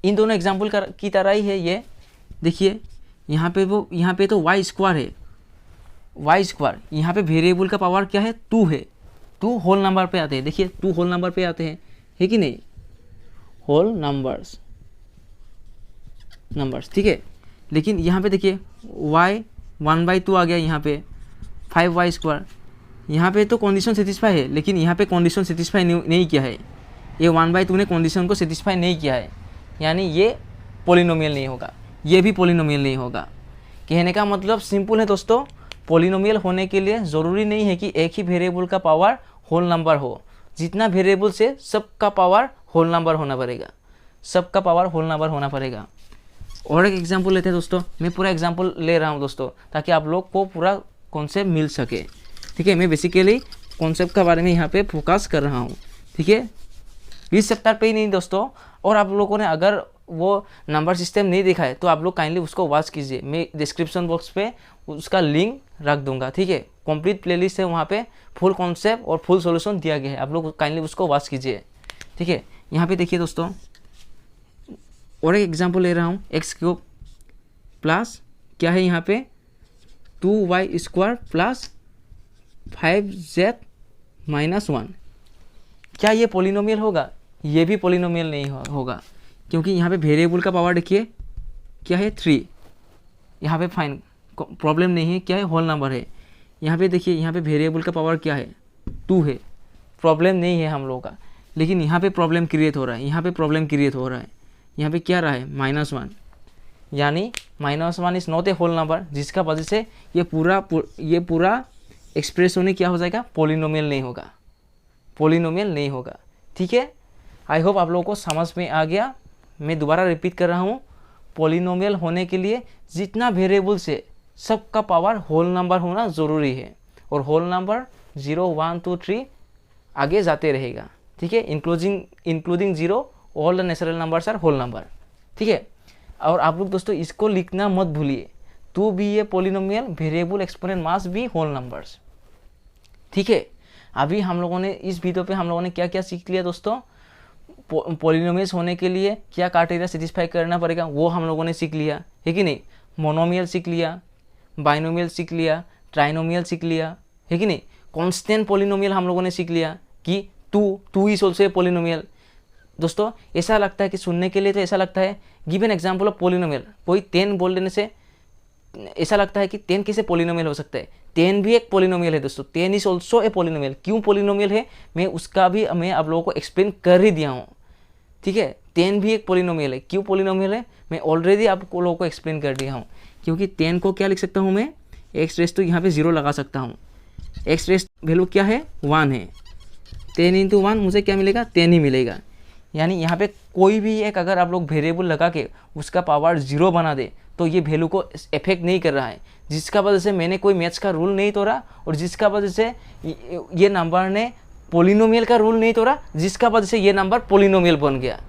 इन दोनों एग्जाम्पल की तरह ही है ये। देखिए यहाँ पे तो y² है, y²। यहाँ पे वेरिएबल का पावर क्या है? 2 है। 2 होल नंबर पे आते हैं। देखिए 2 होल नंबर पे आते हैं, है कि नहीं? Whole numbers. ठीक है, लेकिन यहाँ पे देखिए y 1/2 आ गया, यहाँ पे 5y²। यहाँ पे तो कंडीशन सेटिस्फाई है, लेकिन यहाँ पे कंडीशन सेटिस्फाई नहीं किया है। ये 1/2 ने कंडीशन को सेटिस्फाई नहीं किया है, यानी ये पोलिनोमियल नहीं होगा, ये भी पोलिनोमियल नहीं होगा। कहने का मतलब सिंपल है दोस्तों, पोलिनोमियल होने के लिए ज़रूरी नहीं है कि एक ही वेरिएबल का पावर होल नंबर हो। जितना वेरिएबल से सबका पावर होल नंबर होना पड़ेगा। और एक एग्जांपल लेते हैं दोस्तों। मैं पूरा एग्जांपल ले रहा हूँ दोस्तों, ताकि आप लोग को पूरा कॉन्सेप्ट मिल सके। ठीक है, मैं बेसिकली कॉन्सेप्ट के बारे में यहाँ पे फोकस कर रहा हूँ। ठीक है, इस चैप्टर पे ही नहीं दोस्तों। और आप लोगों ने अगर वो नंबर सिस्टम नहीं देखा है तो आप लोग काइंडली उसको वॉच कीजिए। मैं डिस्क्रिप्शन बॉक्स पे उसका लिंक रख दूंगा। ठीक है, कंप्लीट प्लेलिस्ट है, वहाँ पे फुल कॉन्सेप्ट और फुल सॉल्यूशन दिया गया है। आप लोग काइंडली उसको वॉच कीजिए। ठीक है, यहाँ पे देखिए दोस्तों, और एक एग्जांपल ले रहा हूँ। x³ प्लस क्या है यहाँ पे 2y² प्लस 5z-1। क्या ये पोलिनोमियल होगा? ये भी पोलिनोमियल नहीं होगा, क्योंकि यहाँ पे वेरिएबल का पावर देखिए क्या है 3। यहाँ पे फाइन प्रॉब्लम नहीं है, क्या है, होल नंबर है। यहाँ पे देखिए, यहाँ पे वेरिएबल का पावर क्या है, 2 है, प्रॉब्लम नहीं है हम लोगों का। लेकिन यहाँ पे प्रॉब्लम क्रिएट हो रहा है, यहाँ पे प्रॉब्लम क्रिएट हो रहा है। यहाँ पे क्या रहा है, -1, यानी -1 is not a whole number, जिसका वजह से ये पूरा एक्सप्रेस होने क्या हो जाएगा, पोलिनोमियल नहीं होगा, पोलिनोमियल नहीं होगा। ठीक है, आई होप आप लोगों को समझ में आ गया। मैं दोबारा रिपीट कर रहा हूँ, पोलिनोमियल होने के लिए जितना वेरिएबल्स है सबका पावर होल नंबर होना ज़रूरी है, और होल नंबर 0, 1, 2, 3 आगे जाते रहेगा। ठीक है, including 0 all the natural numbers are whole number. ठीक है, और आप लोग दोस्तों इसको लिखना मत भूलिए, to be a polynomial variable exponent must be whole numbers. ठीक है, अभी हम लोगों ने इस वीडियो पे हम लोगों ने क्या क्या सीख लिया दोस्तों, पोलिनोमियल्स होने के लिए क्या क्राइटेरिया सेटिस्फाई करना पड़ेगा वो हम लोगों ने सीख लिया है कि नहीं। मोनोमियल सीख लिया, बाइनोमियल सीख लिया, ट्राइनोमियल सीख लिया है कि नहीं। कांस्टेंट पोलिनोमियल हम लोगों ने सीख लिया कि two is also a polynomial. दोस्तों ऐसा लगता है कि सुनने के लिए तो ऐसा लगता है, give an example of polynomial, कोई 10 बोल देने से ऐसा लगता है कि 10 कैसे पोलिनोमियल हो सकता है। 10 भी एक पोलिनोमियल है दोस्तों, 10 इज ऑल्सो ए पोलिनोमियल। क्यों पोलिनोमियल है मैं उसका भी मैं आप लोगों को एक्सप्लेन कर ही दिया हूँ। ठीक है, 10 भी एक पोलिनोमियल है। क्यों पोलिनोमियल है मैं ऑलरेडी आप लोगों को एक्सप्लेन कर दिया हूँ। क्योंकि 10 को क्या लिख सकता हूँ मैं, एक्स रेस तो यहाँ पे 0 लगा सकता हूँ, एक्स रेस वैल्यू क्या है, 1 है, 10 इंटू 1 मुझे क्या मिलेगा, 10 ही मिलेगा। यानी यहाँ पे कोई भी एक अगर आप लोग वेरिएबल लगा के उसका पावर 0 बना दे तो ये वैल्यू को इफेक्ट नहीं कर रहा है, जिसका वजह से मैंने कोई मैथ्स का रूल नहीं तोड़ा, और जिसका वजह से ये नंबर ने पोलिनोमियल का रूल नहीं तोड़ा, जिसका वजह से ये नंबर पोलिनोमियल बन गया।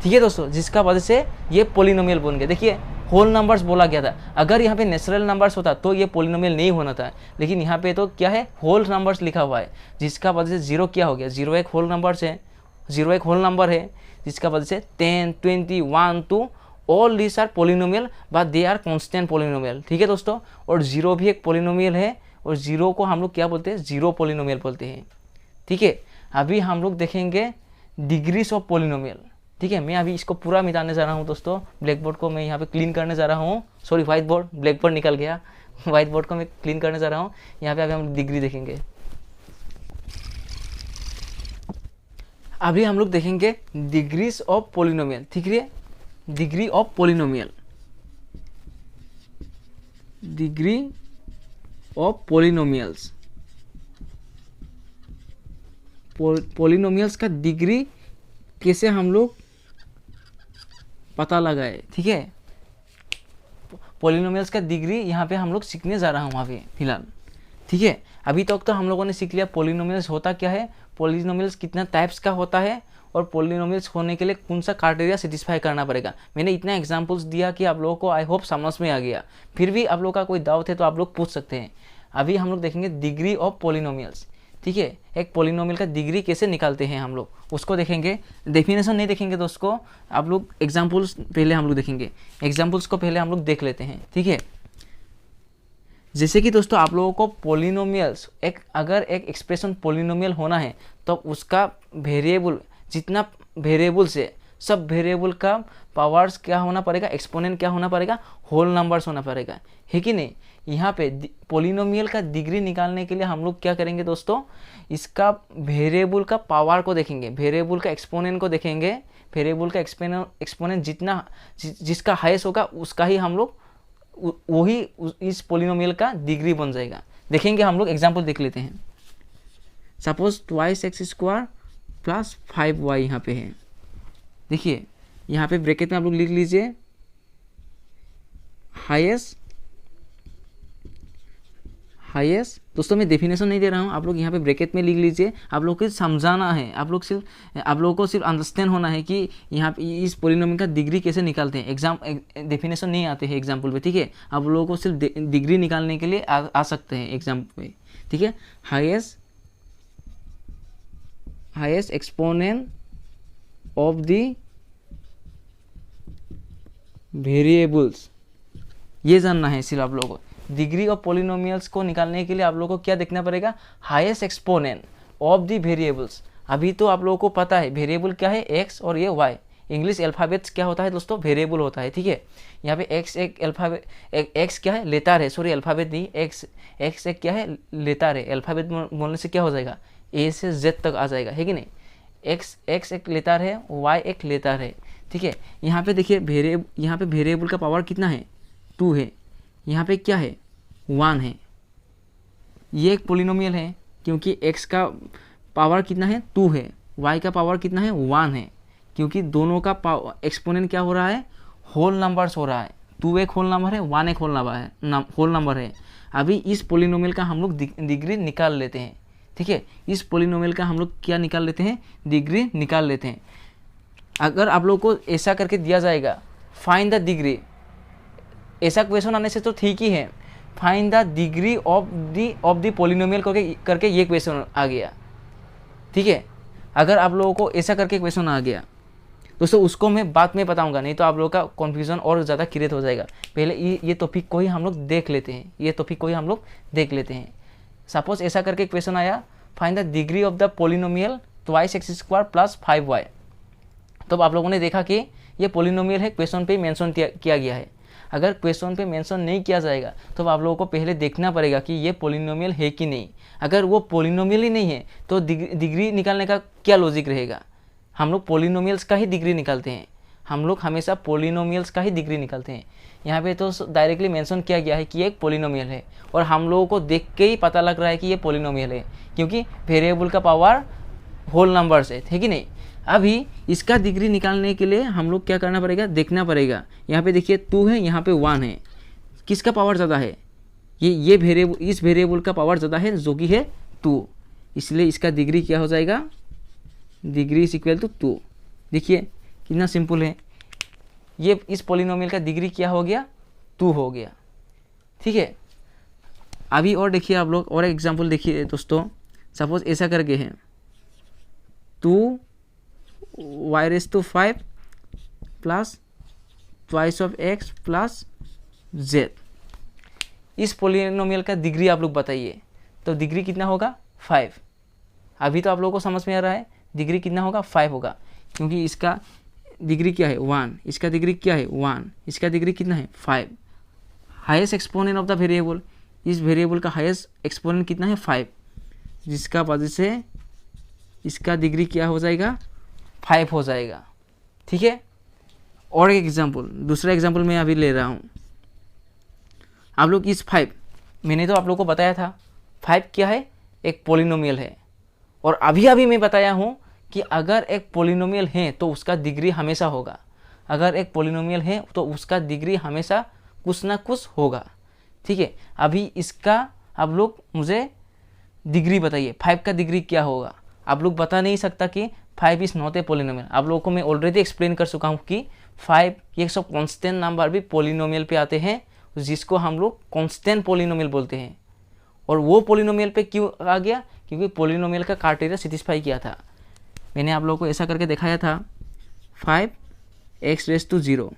ठीक है दोस्तों, जिसका वजह से ये पोलिनोमियल बन गया। देखिए होल नंबर्स बोला गया था, अगर यहाँ पे नेचुरल नंबर्स होता तो ये पोलिनोमियल नहीं होना था, लेकिन यहाँ पे तो क्या है, होल नंबर्स लिखा हुआ है, जिसका वजह से 0 क्या हो गया, 0 एक होल नंबर है, 0 एक होल नंबर है, जिसका वजह से 10, 20, 1, 2 all this are polynomial but they are constant polynomial. ठीक है दोस्तों, और 0 भी एक पोलिनोमियल है, और 0 को हम लोग क्या बोलते हैं, 0 पोलिनोमियल बोलते हैं। ठीक है, अभी हम लोग देखेंगे डिग्रीज ऑफ पोलिनोमियल। ठीक है, मैं अभी इसको पूरा मिटाने जा रहा हूँ दोस्तों, ब्लैक बोर्ड को मैं यहाँ पे क्लीन करने जा रहा हूँ, sorry white board, black board निकल गया, व्हाइट बोर्ड को मैं क्लीन करने जा रहा हूँ। यहाँ पे अभी हम डिग्री देखेंगे। अभी हम लोग देखेंगे डिग्रीज ऑफ पोलिनोमियल। ठीक है, degree of polynomial, degree of polynomials, polynomials का डिग्री कैसे हम लोग पता लगाए। ठीक है, पोलिनोमियल्स का डिग्री यहाँ पे हम लोग सीखने जा रहा हूँ अभी फिलहाल। ठीक है, अभी तक तो हम लोगों ने सीख लिया पोलिनोमियल्स होता क्या है, पोलिनोमियल्स कितना टाइप्स का होता है, और पोलिनोमियल्स होने के लिए कौन सा क्राइटेरिया सेटिस्फाई करना पड़ेगा। मैंने इतना एग्जांपल्स दिया कि आप लोगों को आई होप समझ में आ गया। फिर भी आप लोगों का कोई डाउट है तो आप लोग पूछ सकते हैं। अभी हम लोग देखेंगे डिग्री ऑफ पोलिनोमियल्स। ठीक है, एक पोलिनोमियल का डिग्री कैसे निकालते हैं हम लोग उसको देखेंगे, डेफिनेशन नहीं देखेंगे दोस्तों, आप लोग एग्जाम्पल्स पहले हम लोग देखेंगे, एग्जाम्पल्स को पहले हम लोग देख लेते हैं। ठीक है, जैसे कि दोस्तों आप लोगों को पोलिनोमियल्स अगर एक एक्सप्रेशन पोलिनोमियल होना है तो उसका वेरिएबल, जितना वेरिएबल्स है सब वेरिएबल का पावर्स क्या होना पड़ेगा, एक्सपोनेंट क्या होना पड़ेगा, होल नंबर्स होना पड़ेगा, है कि नहीं। यहाँ पे पोलिनोमियल का डिग्री निकालने के लिए हम लोग क्या करेंगे दोस्तों, इसका वेरिएबल का पावर को देखेंगे, वेरिएबल का एक्सपोनेंट को देखेंगे, वेरिएबल का एक्सपोनेंट जितना जिसका हाईएस्ट होगा उसका ही हम लोग वही इस पोलिनोमियल का डिग्री बन जाएगा। देखेंगे हम लोग, एग्जांपल देख लेते हैं। सपोज 2x² प्लस 5y यहाँ पे है। देखिए यहाँ पे ब्रैकेट में आप लोग लिख लीजिए हाईएस्ट। दोस्तों मैं डेफिनेशन नहीं दे रहा हूँ, आप लोग यहाँ पे ब्रैकेट में लिख लीजिए। आप लोग को समझाना है, आप लोगों को सिर्फ अंडरस्टैंड होना है कि यहाँ पे इस पोलिनोमियल का डिग्री कैसे निकालते हैं। डेफिनेशन नहीं आते हैं एग्जाम्पल पे। ठीक है, आप लोगों को सिर्फ डिग्री निकालने के लिए आ सकते हैं एग्जाम पे। ठीक है, highest exponent of the variables, ये जानना है सिर्फ आप लोगों को। डिग्री ऑफ पोलिनोमियल्स को निकालने के लिए आप लोगों को क्या देखना पड़ेगा, highest exponent of the variables. अभी तो आप लोगों को पता है वेरिएबल क्या है, एक्स और ये वाई, इंग्लिश अल्फ़ाबेट्स क्या होता है दोस्तों, वेरिएबल होता है, ठीक है। यहाँ पे एक्स एक अल्फ़ाबेट, एक्स क्या है, लेटर है, सॉरी अल्फ़ाबेट नहीं, एक्स एक क्या है, लेटर है। अल्फ़ाबेट बोलने से क्या हो जाएगा, ए से जेड तक आ जाएगा, है कि नहीं। एक्स एक लेटर है, वाई एक लेटर है, ठीक है। यहाँ पे देखिए यहाँ पे वेरिएबल का पावर कितना है, 2 है। यहाँ पे क्या है, 1 है। ये एक पोलिनोमियल है क्योंकि x का पावर कितना है, 2 है, y का पावर कितना है, 1 है, क्योंकि दोनों का एक्सपोनेंट क्या हो रहा है, होल नंबर्स हो रहा है। 2 एक होल नंबर है, 1 एक होल नंबर है। अभी इस पोलिनोमियल का हम लोग डिग्री निकाल लेते हैं, ठीक है। इस पोलिनोमियल का हम लोग क्या निकाल लेते हैं, डिग्री निकाल लेते हैं। अगर आप लोग को ऐसा करके दिया जाएगा, फाइंड द डिग्री, ऐसा क्वेश्चन आने से तो ठीक ही है, find the degree of the polynomial करके ये क्वेश्चन आ गया, ठीक है। अगर आप लोगों को ऐसा करके क्वेश्चन आ गया दोस्तों, उसको मैं बाद में बताऊंगा, नहीं तो आप लोगों का कन्फ्यूजन और ज़्यादा क्रिएट हो जाएगा। पहले ये टॉपिक को ही हम लोग देख लेते हैं, सपोज ऐसा करके क्वेश्चन आया, find the degree of the polynomial twice x square plus 5y। तो आप लोगों ने देखा कि ये पोलिनोमियल है, क्वेश्चन पे मेंशन किया गया है। अगर क्वेश्चन पे मेंशन नहीं किया जाएगा तो आप लोगों को पहले देखना पड़ेगा कि ये पोलिनोमियल है कि नहीं। अगर वो पोलिनोमियल ही नहीं है तो डिग्री निकालने का क्या लॉजिक रहेगा। हम लोग पोलिनोमियल्स का ही डिग्री निकालते हैं, हम लोग हमेशा पोलिनोमियल्स का ही डिग्री निकालते हैं। यहाँ पे तो डायरेक्टली मेंशन किया गया है कि ये एक पोलिनोमियल है, और हम लोगों को देख के ही पता लग रहा है कि ये पोलिनोमियल है, क्योंकि वेरिएबल का पावर होल नंबर्स है कि नहीं। अभी इसका डिग्री निकालने के लिए हम लोग क्या करना पड़ेगा, देखना पड़ेगा। यहाँ पे देखिए 2 है, यहाँ पे 1 है, किसका पावर ज़्यादा है, ये वेरिएबल, इस वेरिएबल का पावर ज़्यादा है जो कि है 2, इसलिए इसका डिग्री क्या हो जाएगा, डिग्री इज इक्वल टू 2। देखिए कितना सिंपल है, ये इस पोलिनोमियल का डिग्री क्या हो गया, 2 हो गया, ठीक है। अभी और देखिए आप लोग, और एग्जाम्पल देखिए दोस्तों, सपोज ऐसा करके है 2y5 plus twice of x plus z। इस पोलिनोमियल का डिग्री आप लोग बताइए, तो डिग्री कितना होगा, 5। अभी तो आप लोगों को समझ में आ रहा है, डिग्री कितना होगा, 5 होगा, क्योंकि इसका डिग्री क्या है, 1, इसका डिग्री क्या है, 1, इसका डिग्री कितना है, 5। Highest exponent of the variable, इस वेरिएबल का हाईएस्ट एक्सपोनेंट कितना है, 5, जिसका वजह से इसका डिग्री क्या हो जाएगा, 5 हो जाएगा, ठीक है। और एक एग्जाम्पल, दूसरा एग्जाम्पल मैं अभी ले रहा हूँ। आप लोग इस 5, मैंने तो आप लोग को बताया था 5 क्या है, एक पोलिनोमियल है, और अभी मैं बताया हूँ कि अगर एक पोलिनोमियल है तो उसका डिग्री हमेशा होगा। अगर एक पोलिनोमियल है तो उसका डिग्री हमेशा कुछ ना कुछ होगा, ठीक है। अभी इसका आप लोग मुझे डिग्री बताइए, 5 का डिग्री क्या होगा। आप लोग बता नहीं सकता कि 5 इज़ नॉट ए पोलिनोमियल। आप लोगों को मैं ऑलरेडी एक्सप्लेन कर चुका हूँ कि 5 ये सब कांस्टेंट नंबर भी पोलिनोमियल पे आते हैं, जिसको हम लोग कांस्टेंट पोलिनोमियल बोलते हैं। और वो पोलिनोमियल पे क्यों आ गया, क्योंकि पोलिनोमियल का क्राइटेरिया सेटिस्फाई किया था। मैंने आप लोगों को ऐसा करके दिखाया था, 5x⁻⁴।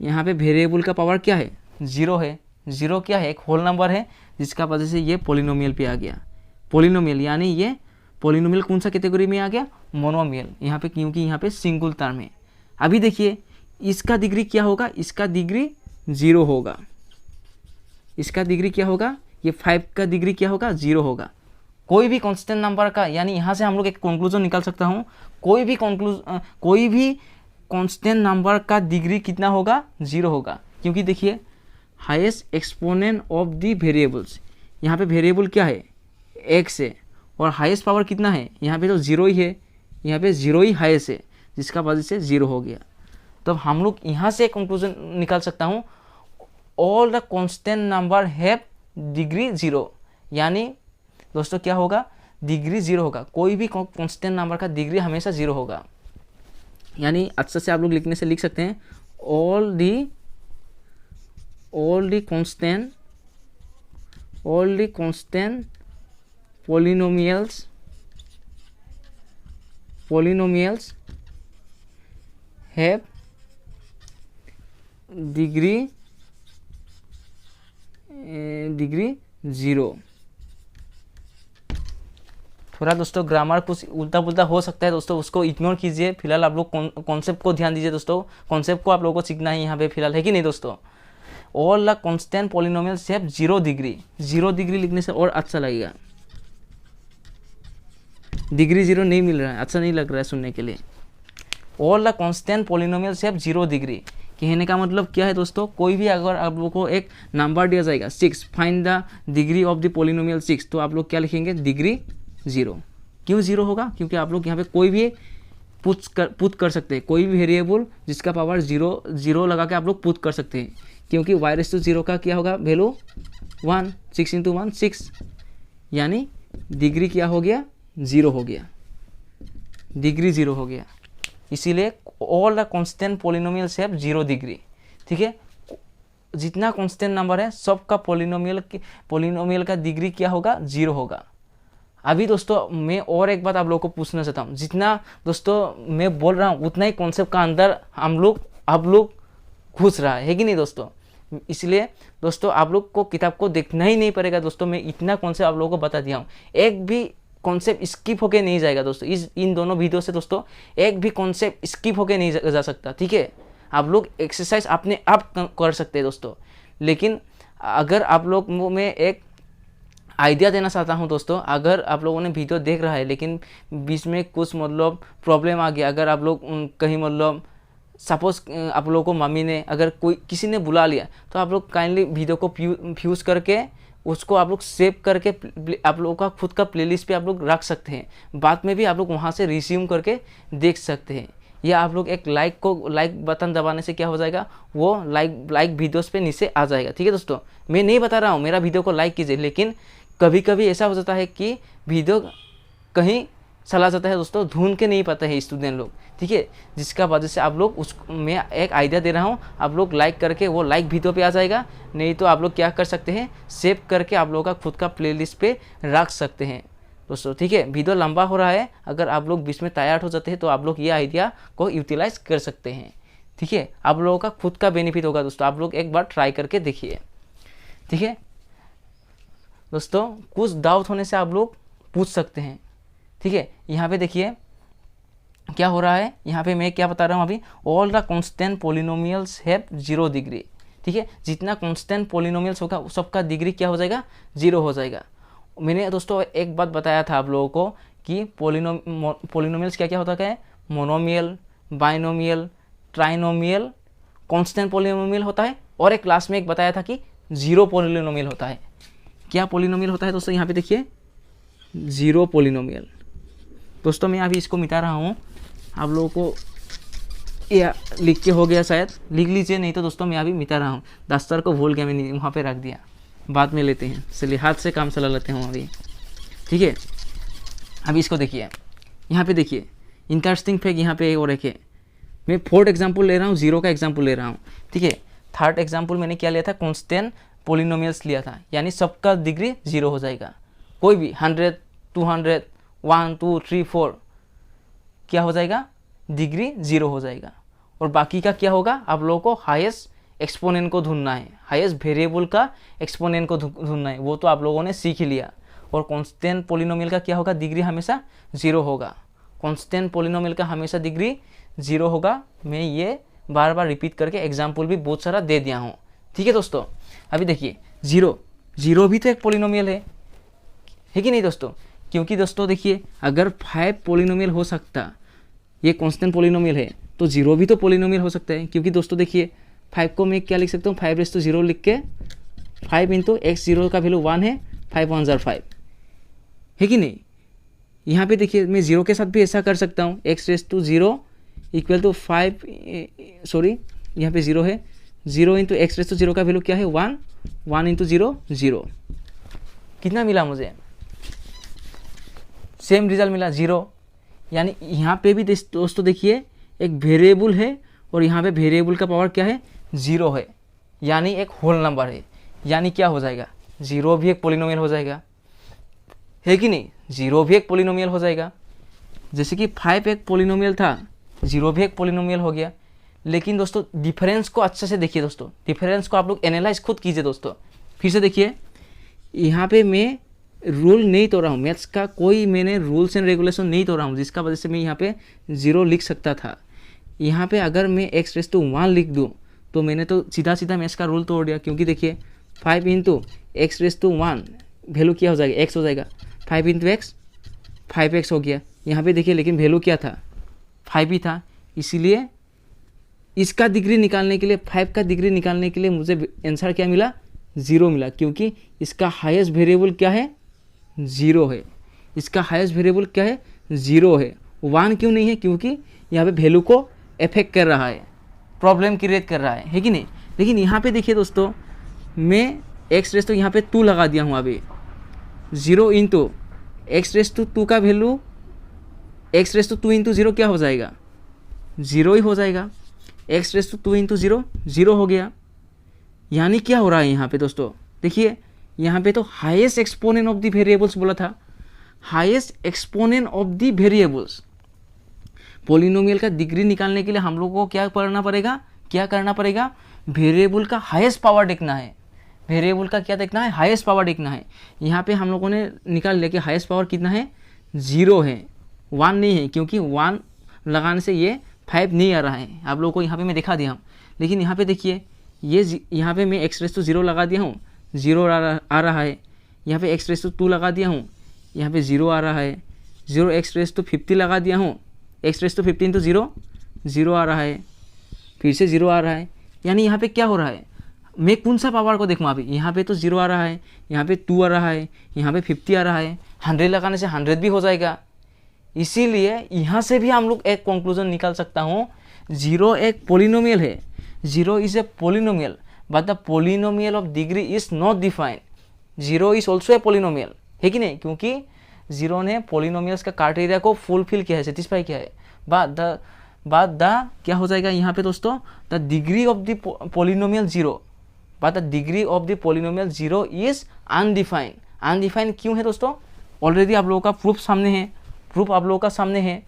यहाँ पे वेरिएबल का पावर क्या है, 0 है। 0 क्या है, एक होल नंबर है, जिसका वजह से ये पोलिनोमियल पे आ गया। पोलिनोमियल यानी ये पोलिनोमियल कौन सा कैटेगरी में आ गया, मोनोमियल, यहाँ पे, क्योंकि यहाँ पे सिंगल टर्म है। अभी देखिए इसका डिग्री क्या होगा, इसका डिग्री 0 होगा। इसका डिग्री क्या होगा, ये 5 का डिग्री क्या होगा, 0 होगा। कोई भी कांस्टेंट नंबर का, यानी यहाँ से हम लोग एक कंक्लूजन निकाल सकता हूँ, कोई भी कांस्टेंट नंबर का डिग्री कितना होगा, 0 होगा। क्योंकि देखिए highest exponent of the variables, यहाँ पे वेरिएबल क्या है, x है, और हाईएस्ट पावर कितना है, यहाँ पे तो 0 ही है, यहाँ पे 0 ही हाईएस्ट है, जिसका वजह से 0 हो गया। तो हम लोग यहाँ से कंक्लूजन निकाल सकता हूँ, all the constant number have degree 0। यानी दोस्तों क्या होगा, डिग्री 0 होगा। कोई भी कांस्टेंट नंबर का डिग्री हमेशा 0 होगा। यानी अच्छे से आप लोग लिखने से लिख सकते हैं, all the constant polynomials have degree 0। थोड़ा दोस्तों ग्रामर कुछ उल्टा पुल्टा हो सकता है दोस्तों, उसको इग्नोर कीजिए। फिलहाल आप लोग कॉन्सेप्ट को ध्यान दीजिए दोस्तों, कॉन्सेप्ट को आप लोगों को सीखना है यहाँ पे फिलहाल, है कि नहीं दोस्तों। All the constant polynomials have 0 degree, 0 degree लिखने से और अच्छा लगेगा। डिग्री 0 नहीं मिल रहा है, अच्छा नहीं लग रहा है सुनने के लिए। All the constant polynomials have 0 degree, कहने का मतलब क्या है दोस्तों, कोई भी अगर आप लोगों को एक नंबर दिया जाएगा 6, find the degree of the polynomial 6, तो आप लोग क्या लिखेंगे, डिग्री 0। क्यों 0 होगा, क्योंकि आप लोग यहाँ पे कोई भी पुट कर सकते हैं, कोई भी वेरिएबल जिसका पावर 0 लगा के आप लोग पुट कर सकते हैं, क्योंकि y⁻0 का क्या होगा वैल्यू 1, 6 × 1 6, यानी डिग्री क्या हो गया, 0 हो गया, डिग्री 0 हो गया। इसीलिए all the constant polynomials have 0 degree, ठीक है। जितना कांस्टेंट नंबर है सबका पॉलिनोमियल का डिग्री क्या होगा, 0 होगा। अभी दोस्तों मैं और एक बात आप लोगों को पूछना चाहता हूँ, जितना दोस्तों मैं बोल रहा हूँ उतना ही कॉन्सेप्ट का अंदर आप लोग घुस रहा है कि नहीं दोस्तों। इसलिए दोस्तों आप लोग को किताब को देखना ही नहीं पड़ेगा दोस्तों, मैं इतना कॉन्सेप्ट आप लोगों को बता दिया हूँ, एक भी कॉन्सेप्ट स्किप होके नहीं जाएगा दोस्तों। इन दोनों वीडियो से दोस्तों एक भी कॉन्सेप्ट स्किप होके नहीं जा सकता, ठीक है। आप लोग एक्सरसाइज अपने आप कर सकते हैं दोस्तों, लेकिन अगर आप लोग में एक आइडिया देना चाहता हूं दोस्तों, अगर आप लोगों ने वीडियो देख रहा है लेकिन बीच में कुछ मतलब प्रॉब्लम आ गया, अगर आप लोग कहीं मतलब सपोज आप लोगों को मम्मी ने अगर किसी ने बुला लिया, तो आप लोग काइंडली वीडियो को फ्यूज करके उसको आप लोग सेव करके आप लोगों का खुद का प्लेलिस्ट पे आप लोग रख सकते हैं, बाद में भी आप लोग वहाँ से रिज्यूम करके देख सकते हैं। या आप लोग एक लाइक बटन दबाने से क्या हो जाएगा, वो लाइक वीडियोस पे नीचे आ जाएगा, ठीक है दोस्तों। मैं नहीं बता रहा हूँ मेरा वीडियो को लाइक कीजिए, लेकिन कभी कभी ऐसा हो जाता है कि वीडियो कहीं चला जाता है दोस्तों, ढूंढ के नहीं पाते हैं स्टूडेंट लोग, ठीक है। जिसका वजह से आप लोग मैं एक आइडिया दे रहा हूँ, आप लोग लाइक करके वो लाइक वीडियो पे आ जाएगा, नहीं तो आप लोग क्या कर सकते हैं, सेव करके आप लोगों का खुद का प्लेलिस्ट पे रख सकते हैं दोस्तों, ठीक है। वीडियो लंबा हो रहा है, अगर आप लोग बीच में टायर्ड हो जाते हैं तो आप लोग ये आइडिया को यूटिलाइज कर सकते हैं, ठीक है। आप लोगों का खुद का बेनिफिट होगा दोस्तों, आप लोग एक बार ट्राई करके देखिए, ठीक है दोस्तों। कुछ डाउट होने से आप लोग पूछ सकते हैं, ठीक है। यहाँ पे देखिए क्या हो रहा है, यहाँ पे मैं क्या बता रहा हूँ अभी, all the constant polynomials have 0 degree, ठीक है। जितना कांस्टेंट पॉलिनोमियल्स होगा सबका डिग्री क्या हो जाएगा, 0 हो जाएगा। मैंने दोस्तों एक बात बताया था आप लोगों को कि पॉलिनोमियल्स क्या क्या होता है, monomial, binomial, trinomial, constant polynomial होता है, और एक क्लास में एक बताया था कि 0 पॉलिनोमियल होता है। क्या पॉलिनोमियल होता है दोस्तों, यहाँ पे देखिए 0 पॉलिनोमियल। दोस्तों मैं अभी इसको मिटा रहा हूँ, आप लोगों को ये लिख के हो गया शायद, लिख लीजिए, नहीं तो दोस्तों मैं अभी मिटा रहा हूँ, दस्तर को भूल गया मैंने वहाँ पे रख दिया, बाद में लेते हैं, चलिए हाथ से काम चला लेते हैं अभी, ठीक है। अभी इसको देखिए, यहाँ पे देखिए इंटरेस्टिंग फैक्ट यहाँ पे और रखे, मैं 4th एग्जाम्पल ले रहा हूँ, 0 का एग्जाम्पल ले रहा हूँ, ठीक है। 3rd एग्जाम्पल मैंने क्या लिया था, कांस्टेंट पॉलिनोमियल्स लिया था, यानी सबका डिग्री 0 हो जाएगा। कोई भी 100, 200, 1, 2, 3, 4 क्या हो जाएगा, डिग्री 0 हो जाएगा। और बाकी का क्या होगा, आप लोगों को हाईएस्ट एक्सपोनेंट को ढूंढना है, हाईएस्ट वेरिएबल का एक्सपोनेंट को ढूंढना है, वो तो आप लोगों ने सीख ही लिया। और कांस्टेंट पॉलिनोमियल का क्या होगा, डिग्री हमेशा 0 होगा, कांस्टेंट पॉलिनोमियल का हमेशा डिग्री 0 होगा। मैं ये बार बार रिपीट करके एग्जाम्पल भी बहुत सारा दे दिया हूँ, ठीक है दोस्तों। अभी देखिए 0 भी तो एक पॉलिनोमियल है कि नहीं दोस्तों, क्योंकि दोस्तों देखिए अगर 5 पॉलिनोमियल हो सकता, ये कांस्टेंट पॉलिनोमियल है, तो 0 भी तो पॉलिनोमियल हो सकता है, क्योंकि दोस्तों देखिए 5 को मैं क्या लिख सकता हूँ, 5⁻0 लिख के 5 × x0 का वैल्यू 1 है, 5 1 = 5 है कि नहीं। यहाँ पे देखिए मैं 0 के साथ भी ऐसा कर सकता हूँ, x⁻0 = 5, सॉरी यहाँ पे 0 है, 0 × x⁻0 का वैल्यू क्या है 1, 1 × 0 0, कितना मिला मुझे, सेम रिजल्ट मिला 0। यानी यहाँ पे भी दोस्तों देखिए एक वेरिएबल है और यहाँ पे वेरिएबल का पावर क्या है, 0 है, यानी एक होल नंबर है, यानी क्या हो जाएगा, 0 भी एक पॉलिनोमियल हो जाएगा, है कि नहीं, 0 भी एक पॉलिनोमियल हो जाएगा। जैसे कि 5 एक पॉलिनोमियल था, 0 भी एक पॉलिनोमियल हो गया। लेकिन दोस्तों डिफरेंस को अच्छे से देखिए दोस्तों, डिफरेंस को आप लोग एनालाइज खुद कीजिए दोस्तों। फिर से देखिए यहाँ पे मैं रूल नहीं तोड़ा हूँ, मैथ्स का कोई मैंने रूल्स एंड रेगुलेशन नहीं तोड़ा हूँ, जिसका वजह से मैं यहाँ पे 0 लिख सकता था। यहाँ पे अगर मैं x⁻1 लिख दूँ तो मैंने तो सीधा सीधा मैथ्स का रूल तोड़ दिया, क्योंकि देखिए 5 × x⁻1 वैल्यू क्या हो जाएगा, x हो जाएगा, 5 × x 5x हो गया। यहाँ पे देखिए लेकिन वैल्यू क्या था, 5 ही था, इसीलिए इसका डिग्री निकालने के लिए, 5 का डिग्री निकालने के लिए मुझे आंसर क्या मिला, 0 मिला, क्योंकि इसका हाईएस्ट वेरिएबल क्या है, 0 है। इसका हाईएस्ट वेरिएबल क्या है, 0 है। 1 क्यों नहीं है, क्योंकि यहाँ पे वैल्यू को अफेक्ट कर रहा है, प्रॉब्लम क्रिएट कर रहा है कि नहीं। लेकिन यहाँ पे देखिए दोस्तों, मैं x⁻2 यहाँ पे 2 लगा दिया हूँ। अभी 0 × x⁻2 का वैल्यू x⁻2 × 0 क्या हो जाएगा, 0 ही हो जाएगा। x⁻2 × 0 0 हो गया। यानी क्या हो रहा है यहाँ पे दोस्तों, देखिए यहाँ पे तो highest exponent of the variables बोला था, highest exponent of the variables. Polynomial का डिग्री निकालने के लिए हम लोगों को क्या करना पड़ेगा, वेरिएबल का हाईएस्ट पावर देखना है। वेरिएबल का क्या देखना है, हाईएस्ट पावर देखना है। यहाँ पे हम लोगों ने निकाल लिया कि हाईएस्ट पावर कितना है, 0 है, 1 नहीं है, क्योंकि 1 लगाने से ये 5 नहीं आ रहा है। आप लोगों को यहाँ पे मैं दिखा दिया हूँ। लेकिन यहाँ पे देखिए, ये यहाँ पे मैं x⁻0 लगा दिया हूँ, 0 आ रहा है। यहाँ पे x⁻2 लगा दिया हूँ, यहाँ पे 0 आ रहा है। 0 x⁻50 लगा दिया हूँ, x⁻15 × 0 0 आ रहा है, फिर से 0 आ रहा है। यानी यहाँ पे क्या हो रहा है, मैं कौन सा पावर को देखूँ अभी, यहाँ पे तो 0 आ रहा है, यहाँ पे 2 आ रहा है, यहाँ पे 50 आ रहा है। 100 लगाने से 100 भी हो जाएगा। इसीलिए यहाँ से भी हम लोग एक कंक्लूजन निकाल सकता हूँ, 0 एक पोलिनोमियल है, 0 is A polynomial, but the polynomial of degree is not defined. 0 is also a polynomial, है कि नहीं, क्योंकि 0 ने पोलिनोमियल्स का क्राइटेरिया को फुलफिल किया है, सेटिस्फाई किया है। बट द क्या हो जाएगा यहाँ पे दोस्तों, the degree of the polynomial 0, but the degree of the polynomial 0 is undefined. Undefined क्यों है दोस्तों, ऑलरेडी आप लोगों का प्रूफ सामने है, प्रूफ आप लोगों का सामने है।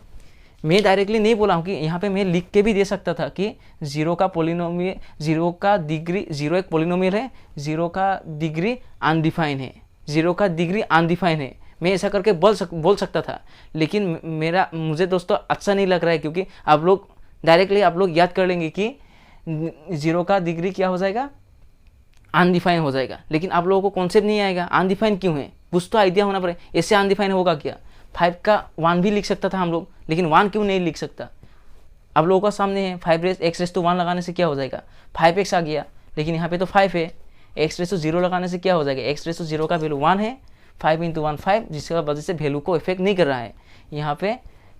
मैं डायरेक्टली नहीं बोला हूँ कि यहाँ पे मैं लिख के भी दे सकता था कि 0 का पोलिनोमियल, 0 का डिग्री, 0 एक पोलिनोमियल है, 0 का डिग्री अनडिफाइंड है, 0 का डिग्री अनडिफाइंड है। मैं ऐसा करके बोल सकता था। लेकिन मुझे दोस्तों अच्छा नहीं लग रहा है, क्योंकि आप लोग डायरेक्टली आप लोग याद कर लेंगे कि 0 का डिग्री क्या हो जाएगा, अनडिफाइंड हो जाएगा। लेकिन आप लोगों को कॉन्सेप्ट नहीं आएगा अनडिफाइंड क्यों है, कुछ तो आइडिया होना पड़ेगा। ऐसे अनडिफाइंड होगा क्या, 5 का 1 भी लिख सकता था हम लोग, लेकिन 1 क्यों नहीं लिख सकता। आप लोगों का सामने है, 5x⁻1 लगाने से क्या हो जाएगा, 5x आ गया। लेकिन यहाँ पे तो 5 है, x⁻0 लगाने से क्या हो जाएगा, x⁻0 का वैल्यू 1 है, 5 × 1 5, जिसकी वजह से वैल्यू को इफेक्ट नहीं कर रहा है। यहाँ पे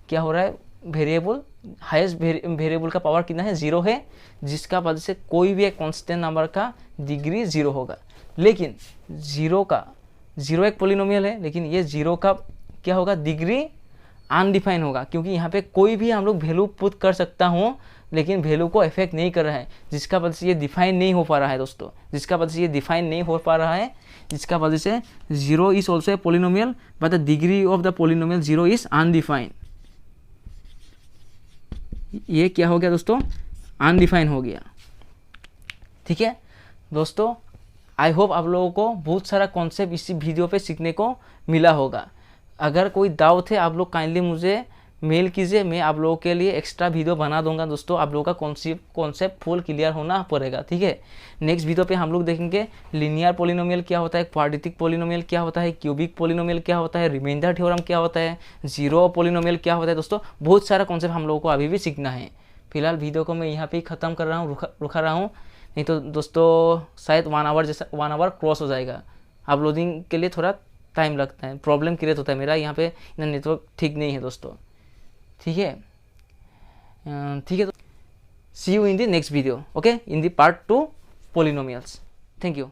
क्या हो रहा है, वेरिएबल हाईएस्ट वेरिएबल का पावर कितना है, 0 है, जिसका वजह से कोई भी एक कांस्टेंट नंबर का डिग्री 0 होगा। लेकिन 0 एक पोलिनोमियल है, लेकिन ये 0 का क्या होगा, डिग्री अनडिफाइन होगा, क्योंकि यहाँ पे कोई भी हम लोग वैल्यू पुट कर सकता हूँ, लेकिन वैल्यू को इफेक्ट नहीं कर रहा है, जिसका वजह से ये डिफाइन नहीं हो पा रहा है दोस्तों, जिसका वजह से ये डिफाइन नहीं हो पा रहा है, जिसका वजह से 0 is also a polynomial, but the degree of the polynomial 0 is undefined. ये क्या हो गया दोस्तों, अनडिफाइन हो गया। ठीक है दोस्तों, आई होप आप लोगों को बहुत सारा कॉन्सेप्ट इसी वीडियो पे सीखने को मिला होगा। अगर कोई डाउट है आप लोग काइंडली मुझे मेल कीजिए, मैं आप लोगों के लिए एक्स्ट्रा वीडियो बना दूंगा दोस्तों। आप लोगों का कॉन्सेप्ट फुल क्लियर होना पड़ेगा, ठीक है। नेक्स्ट वीडियो पे हम लोग देखेंगे लीनियर पोलिनोमियल क्या होता है, क्वाड्रेटिक पोलिनोमियल क्या होता है, क्यूबिक पोलिनोमियल क्या होता है, रिमाइंडर थ्योरम क्या होता है, जीरो पोलिनोमियल क्या होता है। दोस्तों बहुत सारा कॉन्सेप्ट हम लोगों को अभी भी सीखना है। फिलहाल वीडियो को मैं यहाँ पे ख़त्म कर रहा हूँ, रुका रहा हूँ, नहीं तो दोस्तों शायद 1 आवर क्रॉस हो जाएगा। अपलोडिंग के लिए थोड़ा टाइम लगता है, प्रॉब्लम क्रिएट होता है, मेरा यहाँ पे नेटवर्क ठीक नहीं है दोस्तों, ठीक है। See you in the next video, okay, in the part 2 polynomials. Thank you.